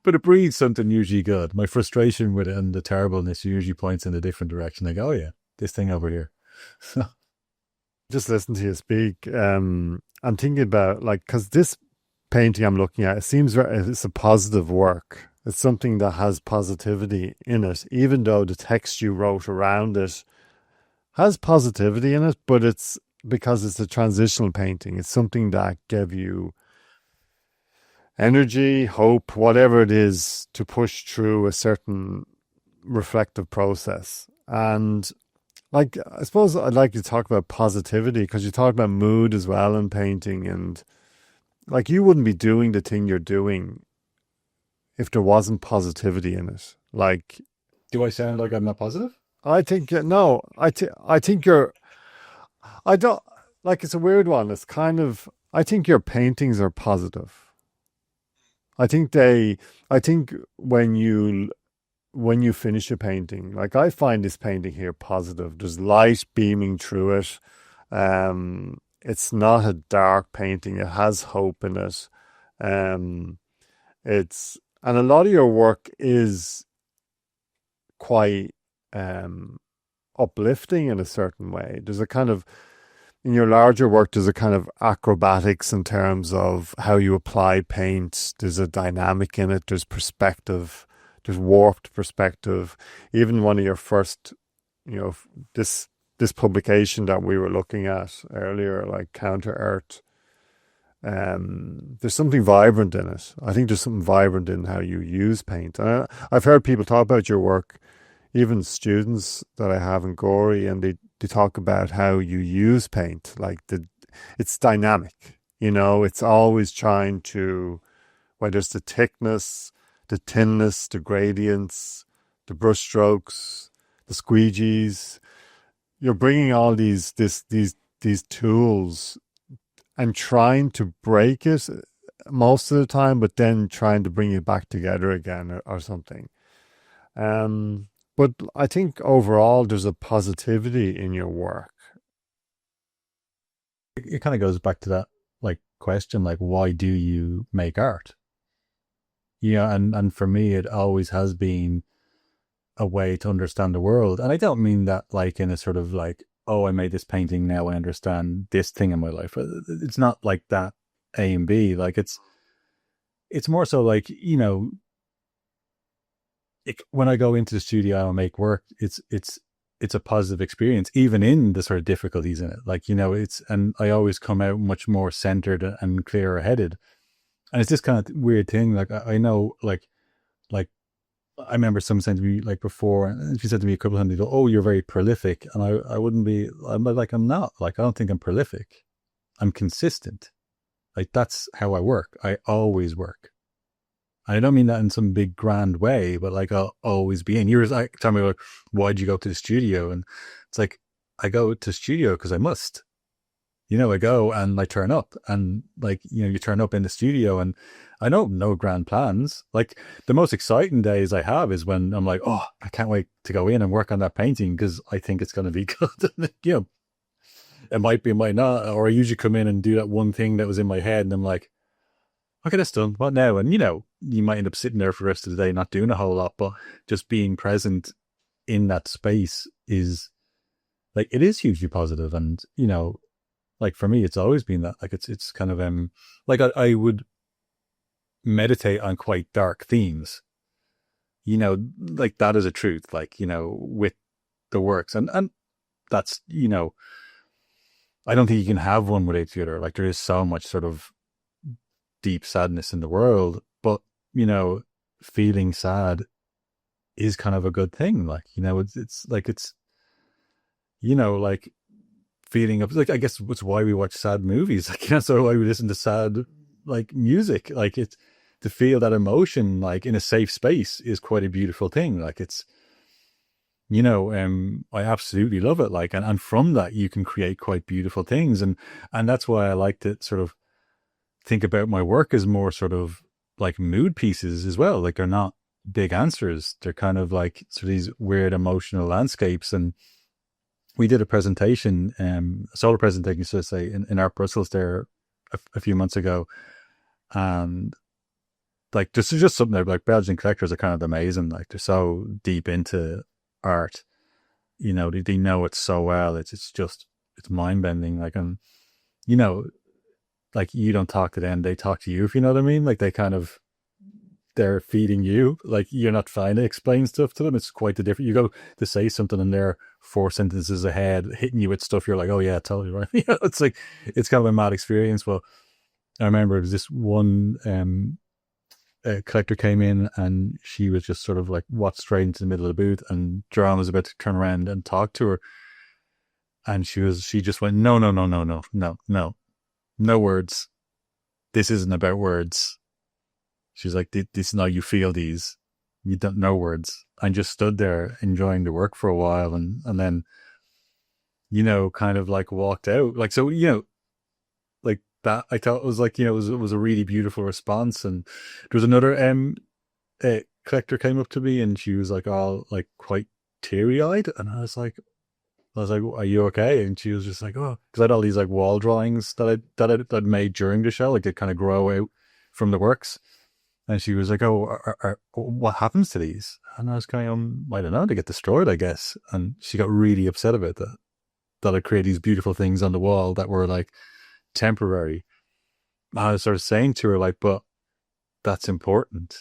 Speaker 2: But it breeds something usually good. My frustration with it and the terribleness usually points in a different direction. Like, oh yeah, this thing over here.
Speaker 1: Just listen to you speak. I'm thinking about, like, because this painting I'm looking at, it seems it's a positive work. It's something that has positivity in it, even though the text you wrote around it has positivity in it, but it's because it's a transitional painting. It's something that gave you energy, hope, whatever it is, to push through a certain reflective process. And like, I suppose I'd like to talk about positivity, because you talk about mood as well in painting. And like, you wouldn't be doing the thing you're doing if there wasn't positivity in it. Like,
Speaker 2: do I sound like I'm not positive?
Speaker 1: I think, no, I think you're, I don't, like, it's a weird one. It's kind of, I think your paintings are positive. I think when you finish a painting, like I find this painting here positive. There's light beaming through it. It's not a dark painting. It has hope in it. And a lot of your work is quite uplifting in a certain way. There's a kind of, in your larger work, there's a kind of acrobatics in terms of how you apply paint. There's a dynamic in it. There's perspective. There's warped perspective. Even one of your first, this publication that we were looking at earlier, like Counter Earth, there's something vibrant in it. I think there's something vibrant in how you use paint. And I've heard people talk about your work, even students that I have in Gorey, and they talk about how you use paint. Like, it's dynamic, it's always trying to, whether it's the thickness, the thinness, the gradients, the brush strokes, the squeegees, you're bringing all these tools and trying to break it most of the time, but then trying to bring it back together again, or something. Um, but I think overall there's a positivity in your work.
Speaker 2: It kind of goes back to that like question, like why do you make art? Yeah, and for me, it always has been a way to understand the world. And I don't mean that like in a sort of like, oh, I made this painting, now I understand this thing in my life. It's not like that A and B. Like it's more so like, when I go into the studio and make work, it's a positive experience, even in the sort of difficulties in it. Like, and I always come out much more centered and clearer headed. And it's this kind of weird thing. Like I know, like I remember someone saying to me like before, and she said to me a couple of times, "Oh, you're very prolific," and I wouldn't be. I'm like, I'm not. Like I don't think I'm prolific. I'm consistent. Like that's how I work. I always work. And I don't mean that in some big grand way, but like I'll always be in. You were like, tell me like, why'd you go to the studio? And it's like I go to the studio because I must. I go and I turn up and like, you turn up in the studio and I know no grand plans. Like the most exciting days I have is when I'm like, oh, I can't wait to go in and work on that painting because I think it's going to be good. It might be, it might not. Or I usually come in and do that one thing that was in my head and I'm like, okay, that's done. What now? And you might end up sitting there for the rest of the day, not doing a whole lot, but just being present in that space is like, it is hugely positive. And, like for me, it's always been that. Like it's kind of like I would meditate on quite dark themes. Like that is a truth. Like with the works, and that's I don't think you can have one without the other. Like there is so much sort of deep sadness in the world, but feeling sad is kind of a good thing. Like it's like like feeling of like I guess it's why we watch sad movies. Like so why we listen to sad like music. Like it's to feel that emotion like in a safe space is quite a beautiful thing. Like it's I absolutely love it. Like and from that you can create quite beautiful things. And that's why I like to sort of think about my work as more sort of like mood pieces as well. Like they're not big answers. They're kind of like sort of these weird emotional landscapes. And we did a presentation, a solo presentation, so to say, in Art Brussels there a few months ago. And like, this is just something that like Belgian collectors are kind of amazing. Like they're so deep into art, they know it so well. It's just, it's mind bending. Like, and, like you don't talk to them, they talk to you, if you know what I mean? Like they kind of, they're feeding you. Like you're not trying to explain stuff to them. It's quite the different. You go to say something and they're 4 sentences ahead, hitting you with stuff. You're like, oh yeah, totally right. It's like it's kind of a mad experience. Well, I remember it was this one collector came in and she was just sort of like walked straight into the middle of the booth, and Jerome was about to turn around and talk to her, and she just went, no, no, no, no, no, no, no, no words. This isn't about words. She's like, this is how you feel these. You don't know words. I just stood there enjoying the work for a while and then, kind of like walked out. Like, so, like that, I thought it was like, it was a really beautiful response. And there was another collector came up to me and she was like all like quite teary eyed. And I was like, are you okay? And she was just like, oh, because I had all these like wall drawings that I'd made during the show, like they kind of grow out from the works. And she was like, oh, what happens to these? And I was kind of, I don't know, they get destroyed, I guess. And she got really upset about that I create these beautiful things on the wall that were like temporary. I was sort of saying to her, like, but that's important.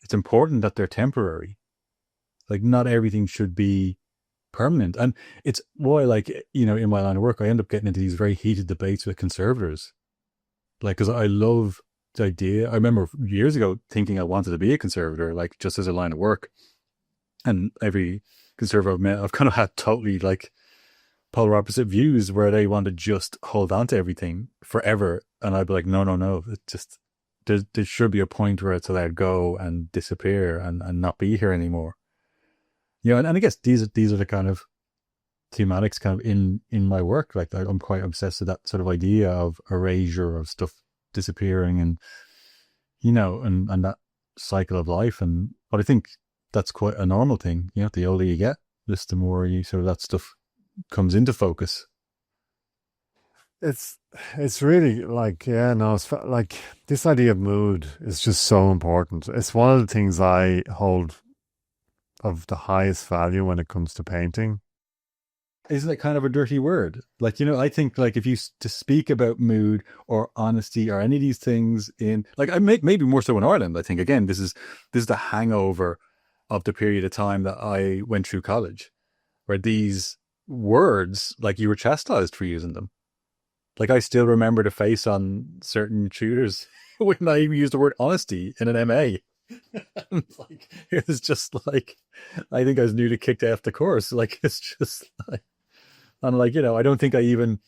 Speaker 2: It's important that they're temporary. Like, not everything should be permanent. And it's why, like, in my line of work, I end up getting into these very heated debates with conservators. Like, because I love the idea. I remember years ago thinking I wanted to be a conservator, like just as a line of work. And every conservator I've met, I've kind of had totally like polar opposite views where they want to just hold on to everything forever. And I'd be like, no, no, no. It just, there should be a point where it's allowed go and disappear and not be here anymore. And I guess these are the kind of thematics kind of in my work. Like I'm quite obsessed with that sort of idea of erasure of stuff disappearing, and and that cycle of life. But I think that's quite a normal thing. The older you get, just the more you sort of that stuff comes into focus.
Speaker 1: It's it's really like, yeah, no, like this idea of mood is just so important. It's one of the things I hold of the highest value when it comes to painting.
Speaker 2: Isn't it kind of a dirty word? Like, I think like if you to speak about mood or honesty or any of these things in like maybe more so in Ireland, I think again this is the hangover of the period of time that I went through college, where these words, like, you were chastised for using them. Like, I still remember the face on certain tutors when I even used the word honesty in an MA. Like, it was just like, I think I was nearly kicked off the course. Like, it's just like, and like, I don't think I even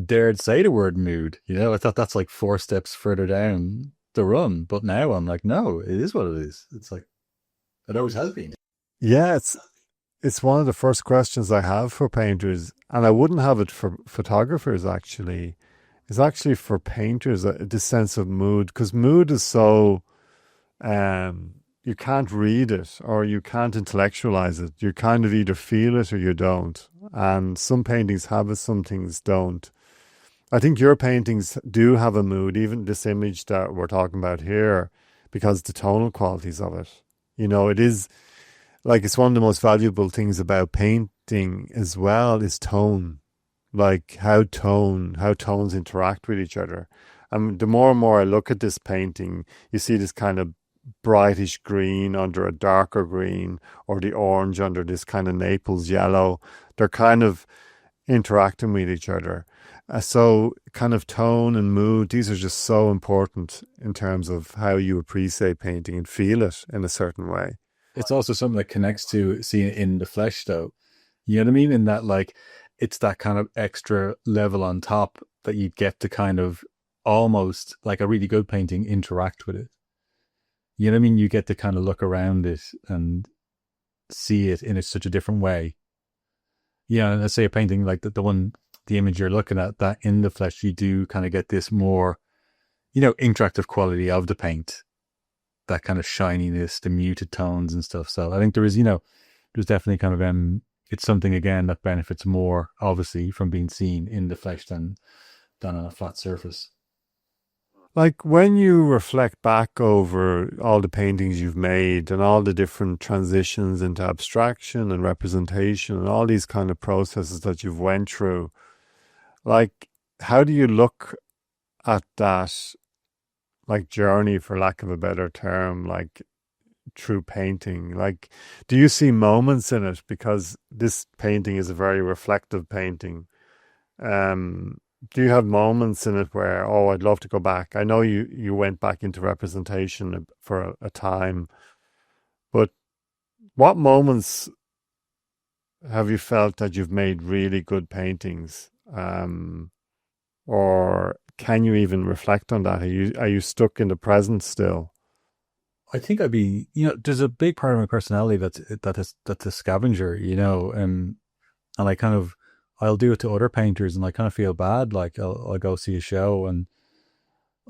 Speaker 2: dared say the word mood. I thought that's like 4 steps further down the run. But now I'm like, no, it is what it is. It's like, it always has been.
Speaker 1: Yeah, it's one of the first questions I have for painters, and I wouldn't have it for photographers actually. It's actually for painters, this sense of mood, because mood is so you can't read it or you can't intellectualize it. You kind of either feel it or you don't. And some paintings have it, some things don't. I think your paintings do have a mood, even this image that we're talking about here, because the tonal qualities of it. It is like, it's one of the most valuable things about painting as well is tone. Like how tones interact with each other. And the more and more I look at this painting, you see this kind of brightish green under a darker green, or the orange under this kind of Naples yellow. They're kind of interacting with each other. So kind of tone and mood, these are just so important in terms of how you appreciate painting and feel it in a certain way.
Speaker 2: It's also something that connects to seeing it in the flesh, though. You know what I mean? In that, like, it's that kind of extra level on top that you get to kind of almost like a really good painting interact with it. You know what I mean? You get to kind of look around it and see it in such a different way. Yeah, and let's say a painting like the image you're looking at, that in the flesh, you do kind of get this more, interactive quality of the paint, that kind of shininess, the muted tones and stuff. So I think there's definitely kind of it's something again that benefits more, obviously, from being seen in the flesh than on a flat surface.
Speaker 1: Like when you reflect back over all the paintings you've made and all the different transitions into abstraction and representation and all these kind of processes that you've went through, like, how do you look at that, like, journey, for lack of a better term, like, through painting? Like, do you see moments in it? Because this painting is a very reflective painting. Um, do you have moments in it where, oh, I'd love to go back? I know you went back into representation for a time, but what moments have you felt that you've made really good paintings? Or can you even reflect on that? Are you stuck in the present still?
Speaker 2: I think I'd be, there's a big part of my personality that's a scavenger, and I kind of, I'll do it to other painters, and I kind of feel bad. Like, I'll go see a show, and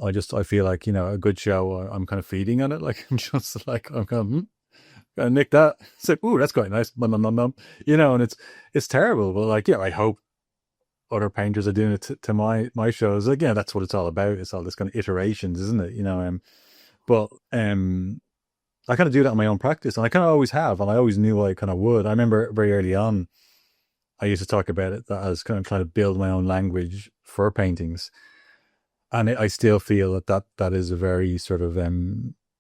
Speaker 2: I feel like, a good show, I'm kind of feeding on it. Like, I'm just like, I'm kind of, gonna nick that. It's like, ooh, that's quite nice. And it's terrible. But like, I hope other painters are doing it to my shows. Like, that's what it's all about. It's all this kind of iterations, isn't it? But I kind of do that in my own practice, and I kind of always have, and I always knew I kind of would. I remember very early on, I used to talk about it, that I was kind of trying to build my own language for paintings, and I still feel that is a very sort of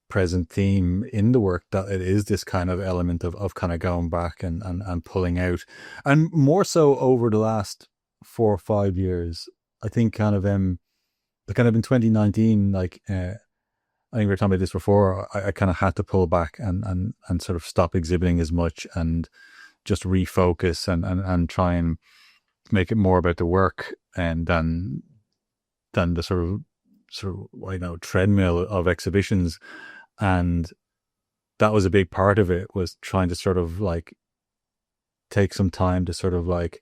Speaker 2: present theme in the work, that it is this kind of element of kind of going back and pulling out, and more so over the last 4 or 5 years. I think kind of in 2019, like, I think we were talking about this before. I kind of had to pull back and sort of stop exhibiting as much, and just refocus and try and make it more about the work, and than the sort of treadmill of exhibitions. And that was a big part of it, was trying to sort of like take some time to sort of like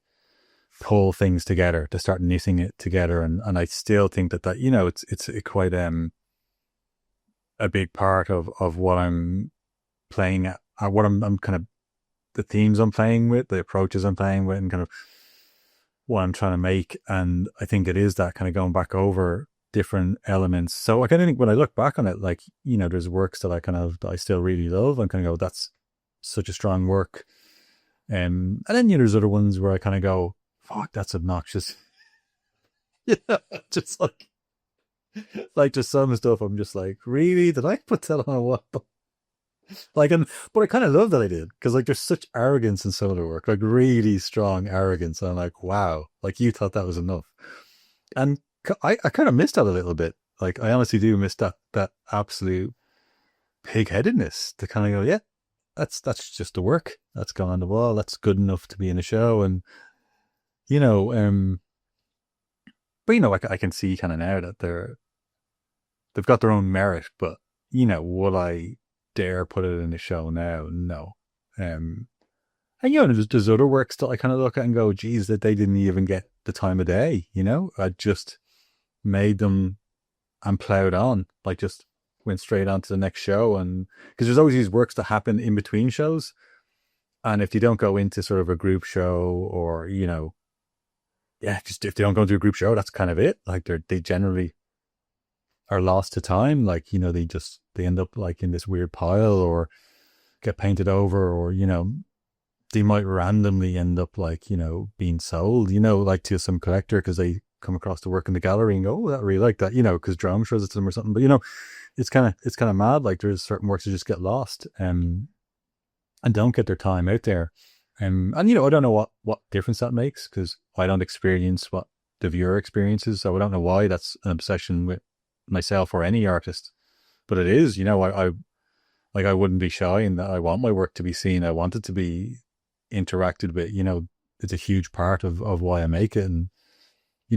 Speaker 2: pull things together, to start knitting it together. And I still think that, it's quite a big part of what I'm playing at, or what I'm kind of, the themes I'm playing with, the approaches I'm playing with, and kind of what I'm trying to make. And I think it is that kind of going back over different elements. So I kind of think when I look back on it, like, there's works that I still really love and kind of go, that's such a strong work. And then, there's other ones where I kind of go, fuck, that's obnoxious. Just like just some stuff I'm just like, really? Did I put that on a wall? Like, but I kind of love that I did, because like there's such arrogance in some of the work, like really strong arrogance. And I'm like, wow, like you thought that was enough. And I kind of missed that a little bit. Like I honestly do miss that absolute pig-headedness to kind of go, yeah, that's just the work that's gone on the wall. That's good enough to be in a show. And, but I can see kind of now that they've got their own merit, but would I dare put it in a show now? No. And there's other works that I kind of look at and go, geez, that they didn't even get the time of day. I just made them and plowed on, like just went straight on to the next show. And because there's always these works that happen in between shows, and if you don't go into sort of a group show, or just if they don't go into a group show, that's kind of it. Like they generally are lost to time. Like they end up like in this weird pile, or get painted over, or they might randomly end up like being sold like to some collector, because they come across the work in the gallery and go, oh, I really like that, because Drome shows it to them or something. But it's kind of mad. Like there's certain works that just get lost and don't get their time out there. And I don't know what difference that makes, because I don't experience what the viewer experiences. So I don't know why that's an obsession with myself or any artist, but it is. I wouldn't be shy in that. I want my work to be seen. I want it to be interacted with. It's a huge part of why I make it. And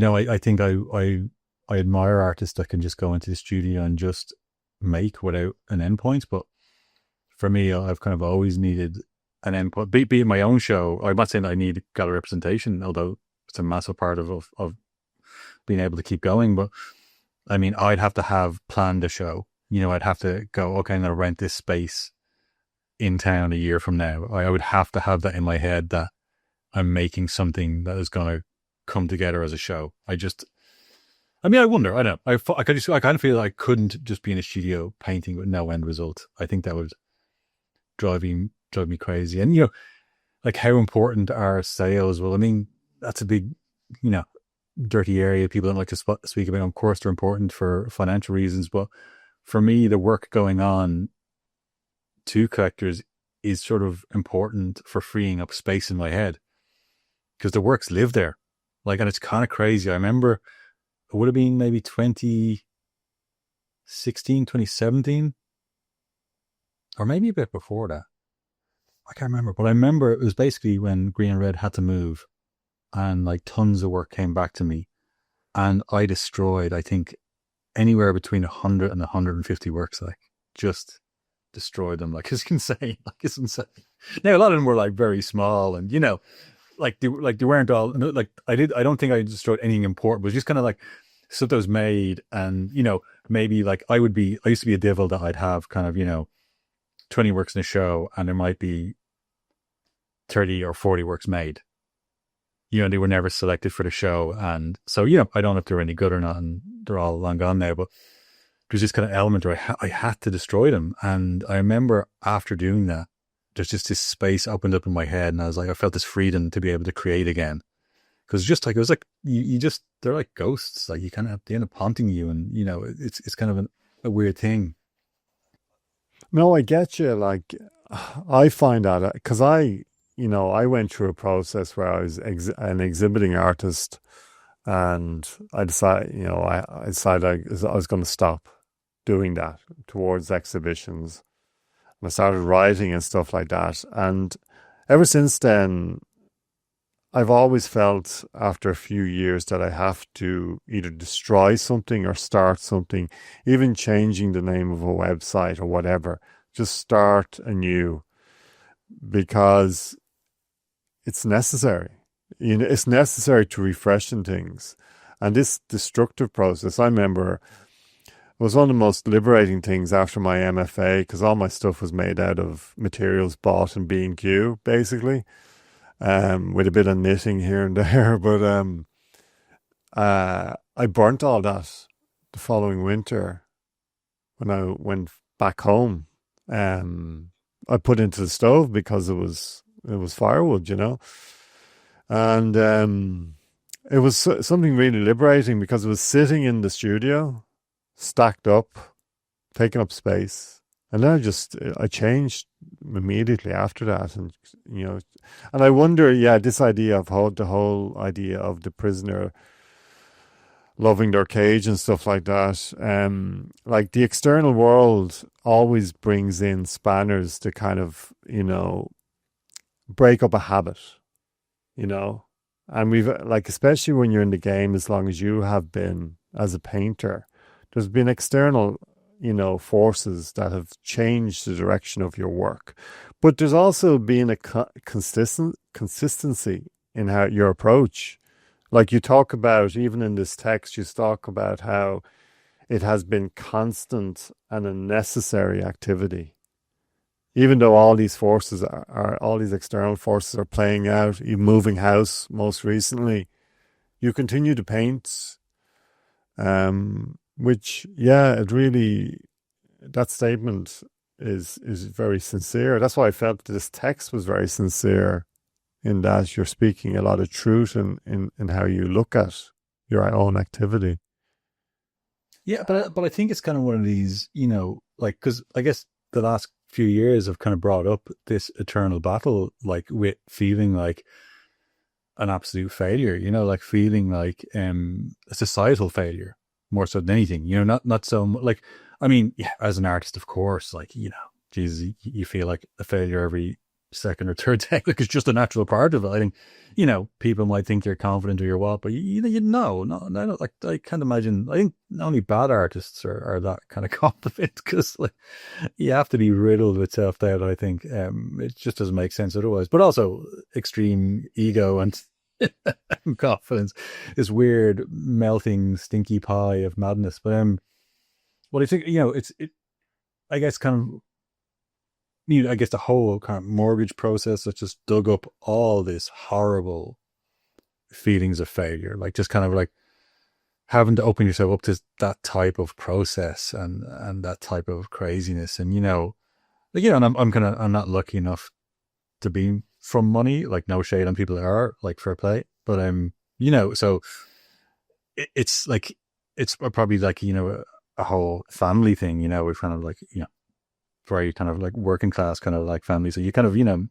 Speaker 2: I think I admire artists that can just go into the studio and just make without an endpoint. But for me, I've kind of always needed an endpoint. Be it my own show. I'm not saying that I need gallery representation, although it's a massive part of being able to keep going. But I mean, I'd have to have planned a show. I'd have to go, okay, I'm going to rent this space in town a year from now. I would have to have that in my head, that I'm making something that is going to come together as a show. I wonder, I don't know. I kind of feel like I couldn't just be in a studio painting with no end result. I think that would drive me crazy. And, like how important are sales? Well, I mean, that's a big, dirty area people don't like to speak about. Of course, they're important for financial reasons, but for me, the work going on to collectors is sort of important for freeing up space in my head, because the works live there. Like, and it's kind of crazy. I remember it would have been maybe 2016, 2017, or maybe a bit before that. I can't remember, but I remember it was basically when Green and Red had to move, and like tons of work came back to me, and I destroyed, I think, anywhere between 100 and 150 works. Like, just destroyed them. Like, it's insane. Like, it's insane. Now, a lot of them were like very small, and like they weren't all like I don't think I destroyed anything important. It was just kind of like stuff that was made, and maybe like I used to be a devil that I'd have kind of 20 works in a show, and there might be 30 or 40 works made. They were never selected for the show. And so, I don't know if they're any good or not, and they're all long gone now, but there's this kind of element where I had to destroy them. And I remember after doing that, there's just this space opened up in my head, and I was like, I felt this freedom to be able to create again. Because just like, it was like, they're like ghosts. Like, they end up haunting you, and, it's kind of a weird thing.
Speaker 1: No, I get you. Like, I find that because I went through a process where I was an exhibiting artist, and I decided, I decided I was going to stop doing that towards exhibitions. And I started writing and stuff like that. And ever since then, I've always felt after a few years that I have to either destroy something or start something, even changing the name of a website or whatever, just start anew, because it's necessary. it's necessary to refreshen things. And this destructive process, I remember, was one of the most liberating things after my MFA, because all my stuff was made out of materials bought in B&Q, basically, with a bit of knitting here and there. But I burnt all that the following winter when I went back home. I put into the stove because it was firewood, and it was something really liberating because it was sitting in the studio, stacked up, taking up space. And then I changed immediately after that. And I wonder, yeah, this idea of the whole idea of the prisoner loving their cage and stuff like that. Like the external world always brings in spanners to kind of, break up a habit, you know. And we've, like, especially when you're in the game, as long as you have been as a painter, there's been external, forces that have changed the direction of your work. But there's also been a consistency in how your approach. Like you talk about, even in this text, you talk about how it has been constant and a necessary activity. Even though all these forces all these external forces are playing out, you moving house most recently, you continue to paint, which, yeah, that statement is very sincere. That's why I felt this text was very sincere, in that you're speaking a lot of truth in how you look at your own activity.
Speaker 2: Yeah, but I think it's kind of one of these, like, because I guess the last few years have kind of brought up this eternal battle, like with feeling like an absolute failure, like feeling like a societal failure more so than anything, not so like, I mean, yeah, as an artist, of course, like, Jesus, you feel like a failure every second or third day, like it's just a natural part of it. I think, people might think you're confident or you're what, but no, like I can't imagine. I think only bad artists are that kind of confident, because like you have to be riddled with self doubt. I think it just doesn't make sense otherwise. But also extreme ego and confidence, this weird melting stinky pie of madness. But what I think, I guess kind of. I guess the whole kind of mortgage process that just dug up all this horrible feelings of failure, like just kind of like having to open yourself up to that type of process and that type of craziness. And, and I'm not lucky enough to be from money, like no shade on people that are, like, fair play. But, so it's like, it's probably like, a whole family thing, we've kind of like, very kind of like working class kind of like family. So you kind of, you kind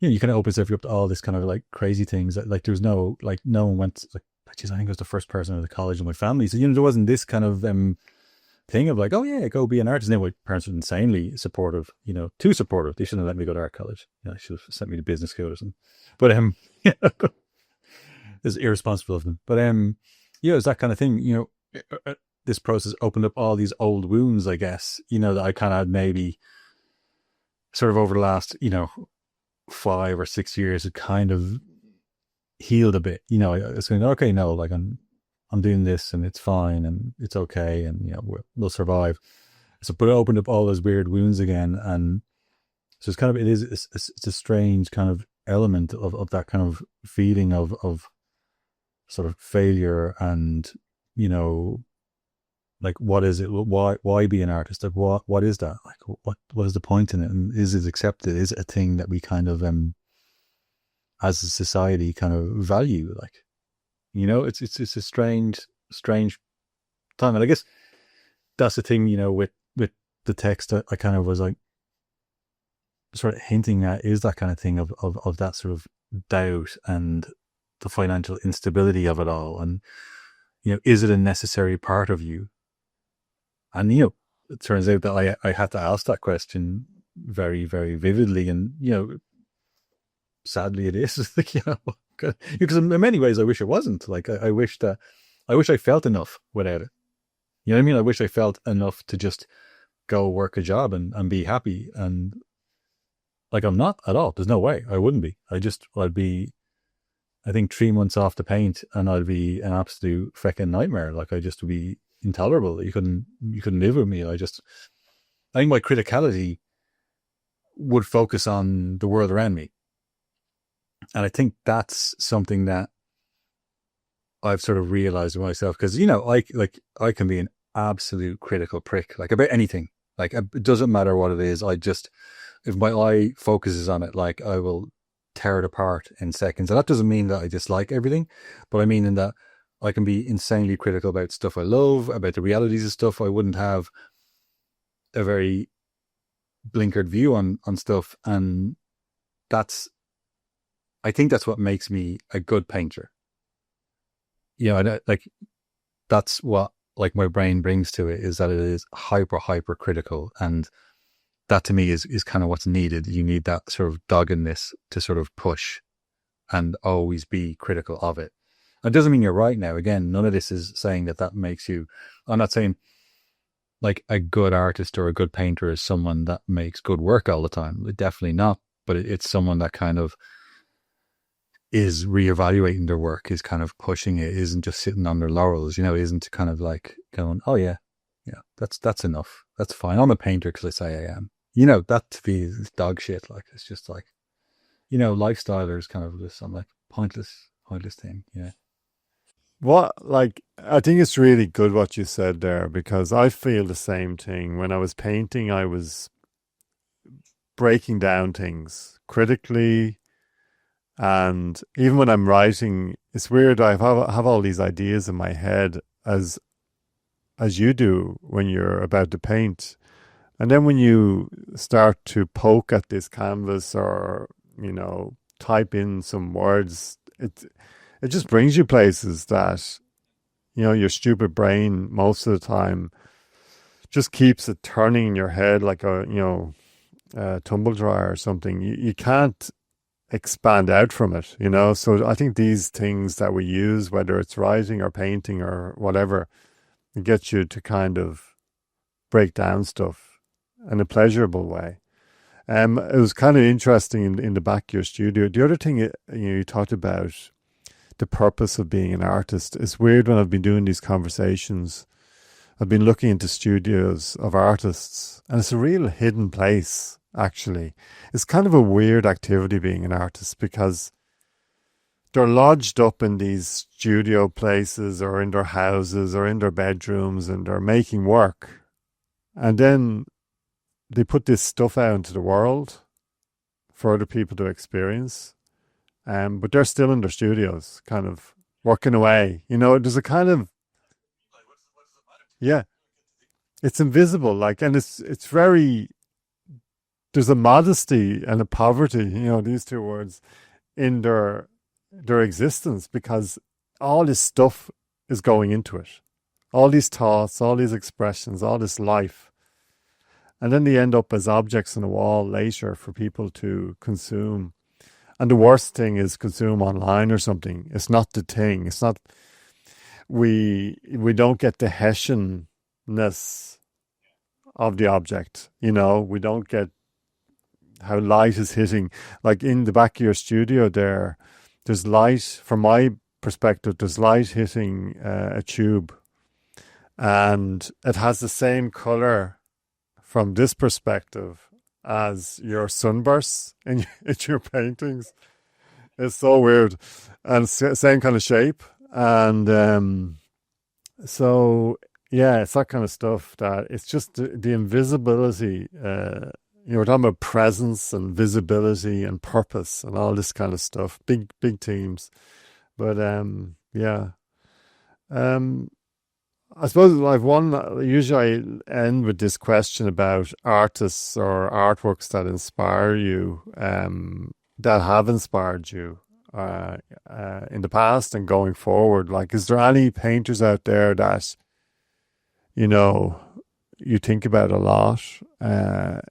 Speaker 2: of open yourself up to all this kind of like crazy things that, like, there was no one went like, geez, I think I was the first person at the college in my family. So, there wasn't this kind of thing of like, oh yeah, go be an artist. And then my parents were insanely supportive, too supportive. They shouldn't have let me go to art college. They should have sent me to business school or something. But, it's irresponsible of them. But, it's that kind of thing, this process opened up all these old wounds, I guess, that I kind of maybe sort of over the last, 5 or 6 years, it kind of healed a bit. I was going, okay, no, like I'm doing this and it's fine and it's okay. And, we'll survive. So, but it opened up all those weird wounds again. And so it's a strange kind of element of that kind of feeling of sort of failure and, like, what is it? Why be an artist? Like, what is that? Like, what is the point in it? And is it accepted? Is it a thing that we kind of, as a society, kind of value? Like, it's a strange time. And I guess that's the thing, with the text that I kind of was like, sort of hinting at, is that kind of thing of that sort of doubt and the financial instability of it all. And, is it a necessary part of you? And, it turns out that I had to ask that question very, very vividly. And, sadly it is, because in many ways I wish it wasn't. Like, I wish I felt enough without it. You know what I mean? I wish I felt enough to just go work a job and be happy. And Like I'm not at all. There's no way I wouldn't be. I'd be, I think 3 months off the paint and I'd be an absolute freaking nightmare. Like I just would be intolerable. You couldn't live with me. I think my criticality would focus on the world around me. And I think that's something that I've sort of realized in myself. Cause I can be an absolute critical prick, like about anything. Like it doesn't matter what it is. If my eye focuses on it, like I will tear it apart in seconds. And that doesn't mean that I dislike everything, but I mean in that I can be insanely critical about stuff I love, about the realities of stuff. I wouldn't have a very blinkered view on stuff. And that's, I think that's what makes me a good painter. Like that's what like my brain brings to it, is that it is hyper critical, and that to me is kind of what's needed. You need that sort of doggedness to sort of push and always be critical of it. It doesn't mean you're right now. Again, none of this is saying that makes you. I'm not saying like a good artist or a good painter is someone that makes good work all the time. Definitely not. But it's someone that kind of is reevaluating their work, is kind of pushing it, isn't just sitting on their laurels, isn't kind of like going, oh yeah, that's enough. That's fine. I'm a painter because I say I am. That to me is dog shit. Like, it's just like, lifestylers kind of just, I'm like, pointless thing. Yeah.
Speaker 1: I think it's really good what you said there, because I feel the same thing. When I was painting, I was breaking down things critically. And even when I'm writing, it's weird. Have all these ideas in my head as you do when you're about to paint. And then when you start to poke at this canvas or, type in some words, it just brings you places that, your stupid brain most of the time just keeps it turning in your head like a tumble dryer or something. You can't expand out from it, So I think these things that we use, whether it's writing or painting or whatever, it gets you to kind of break down stuff in a pleasurable way. It was kind of interesting in the back of your studio. The other thing you talked about, the purpose of being an artist. It's weird when I've been doing these conversations. I've been looking into studios of artists, and it's a real hidden place, actually. It's kind of a weird activity being an artist, because they're lodged up in these studio places or in their houses or in their bedrooms, and they're making work. And then they put this stuff out into the world for other people to experience. But they're still in their studios, kind of working away. There's a kind of, yeah, it's invisible, like, and it's very, there's a modesty and a poverty, these two words, in their existence, because all this stuff is going into it. All these thoughts, all these expressions, all this life. And then they end up as objects on a wall later for people to consume. And the worst thing is consume online or something. It's not the thing. It's not, we don't get the Hessianness of the object. We don't get how light is hitting. Like in the back of your studio there's light, from my perspective, there's light hitting a tube. And it has the same color from this perspective as your sunbursts in your paintings. It's so weird. And same kind of shape. And so, yeah, it's that kind of stuff that it's just the invisibility. We're talking about presence and visibility and purpose and all this kind of stuff. Big themes. But yeah. I suppose usually I end with this question about artists or artworks that inspire you, that have inspired you in the past and going forward. Like, is there any painters out there that, you think about a lot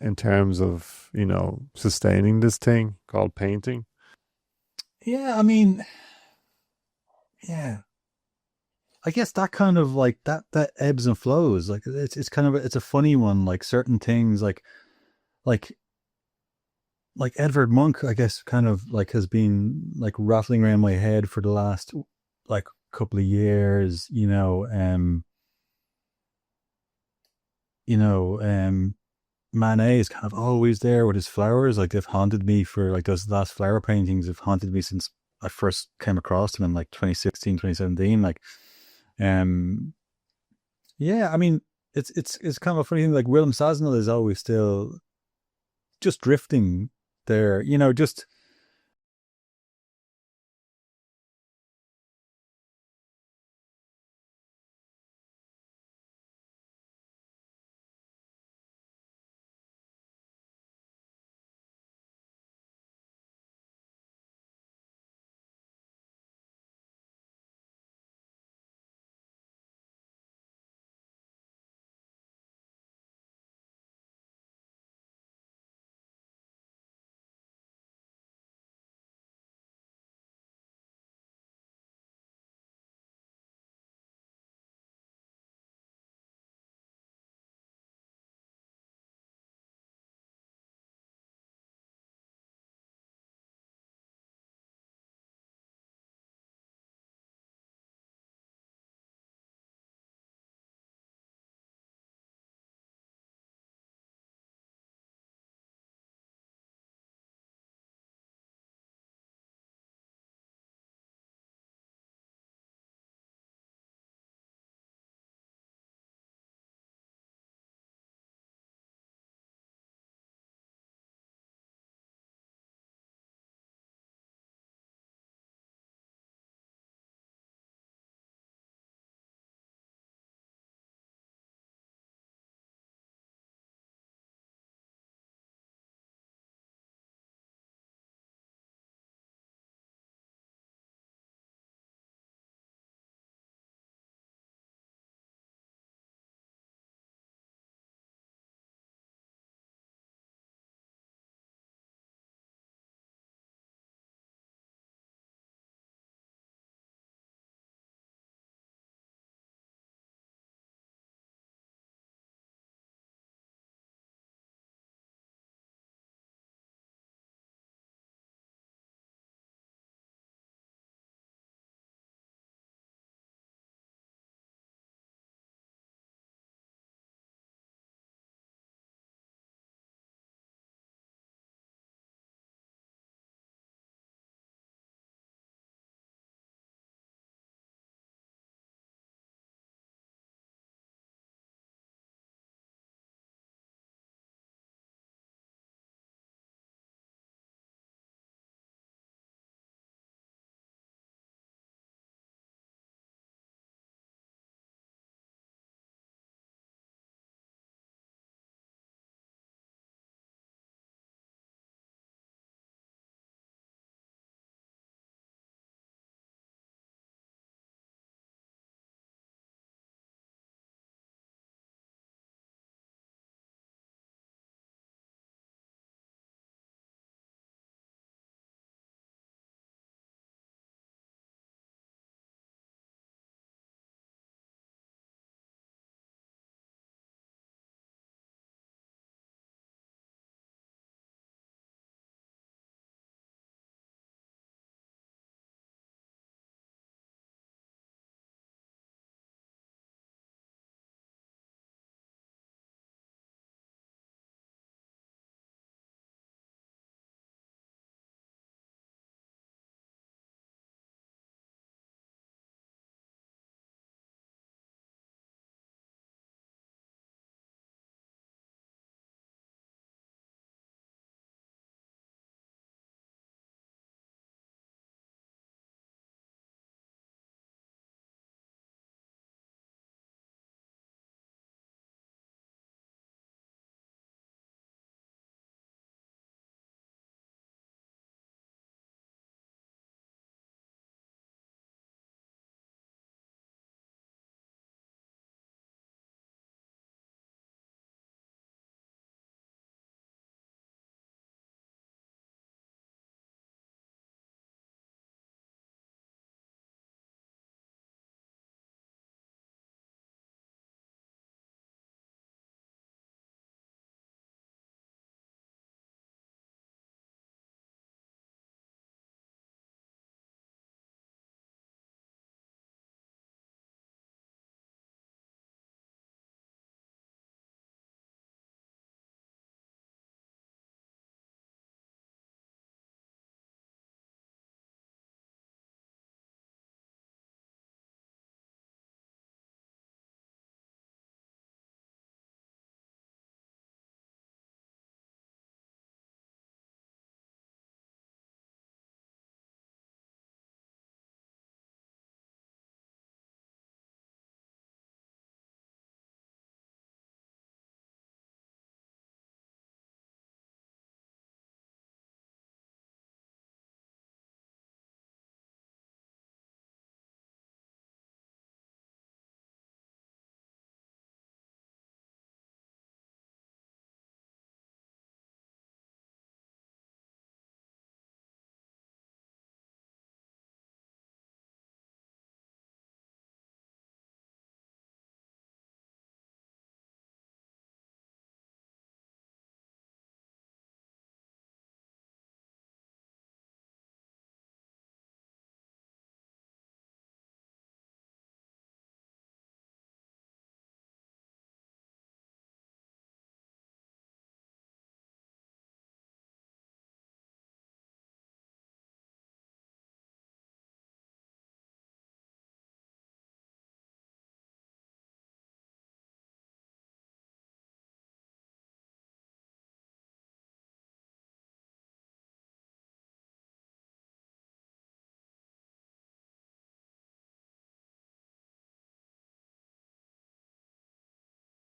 Speaker 1: in terms of, sustaining this thing called painting?
Speaker 2: Yeah, I mean, yeah. I guess that kind of like that ebbs and flows. Like it's kind of it's a funny one. Like certain things, like like Edvard Munch, I guess, kind of like has been like rattling around my head for the last like couple of years. You know, Manet is kind of always there with his flowers. Like they've haunted me for like those last flower paintings have haunted me since I first came across them in like 2016, 2017. Like, um, yeah, I mean, it's kind of a funny thing. Like Willem Saznal is always still just drifting there, just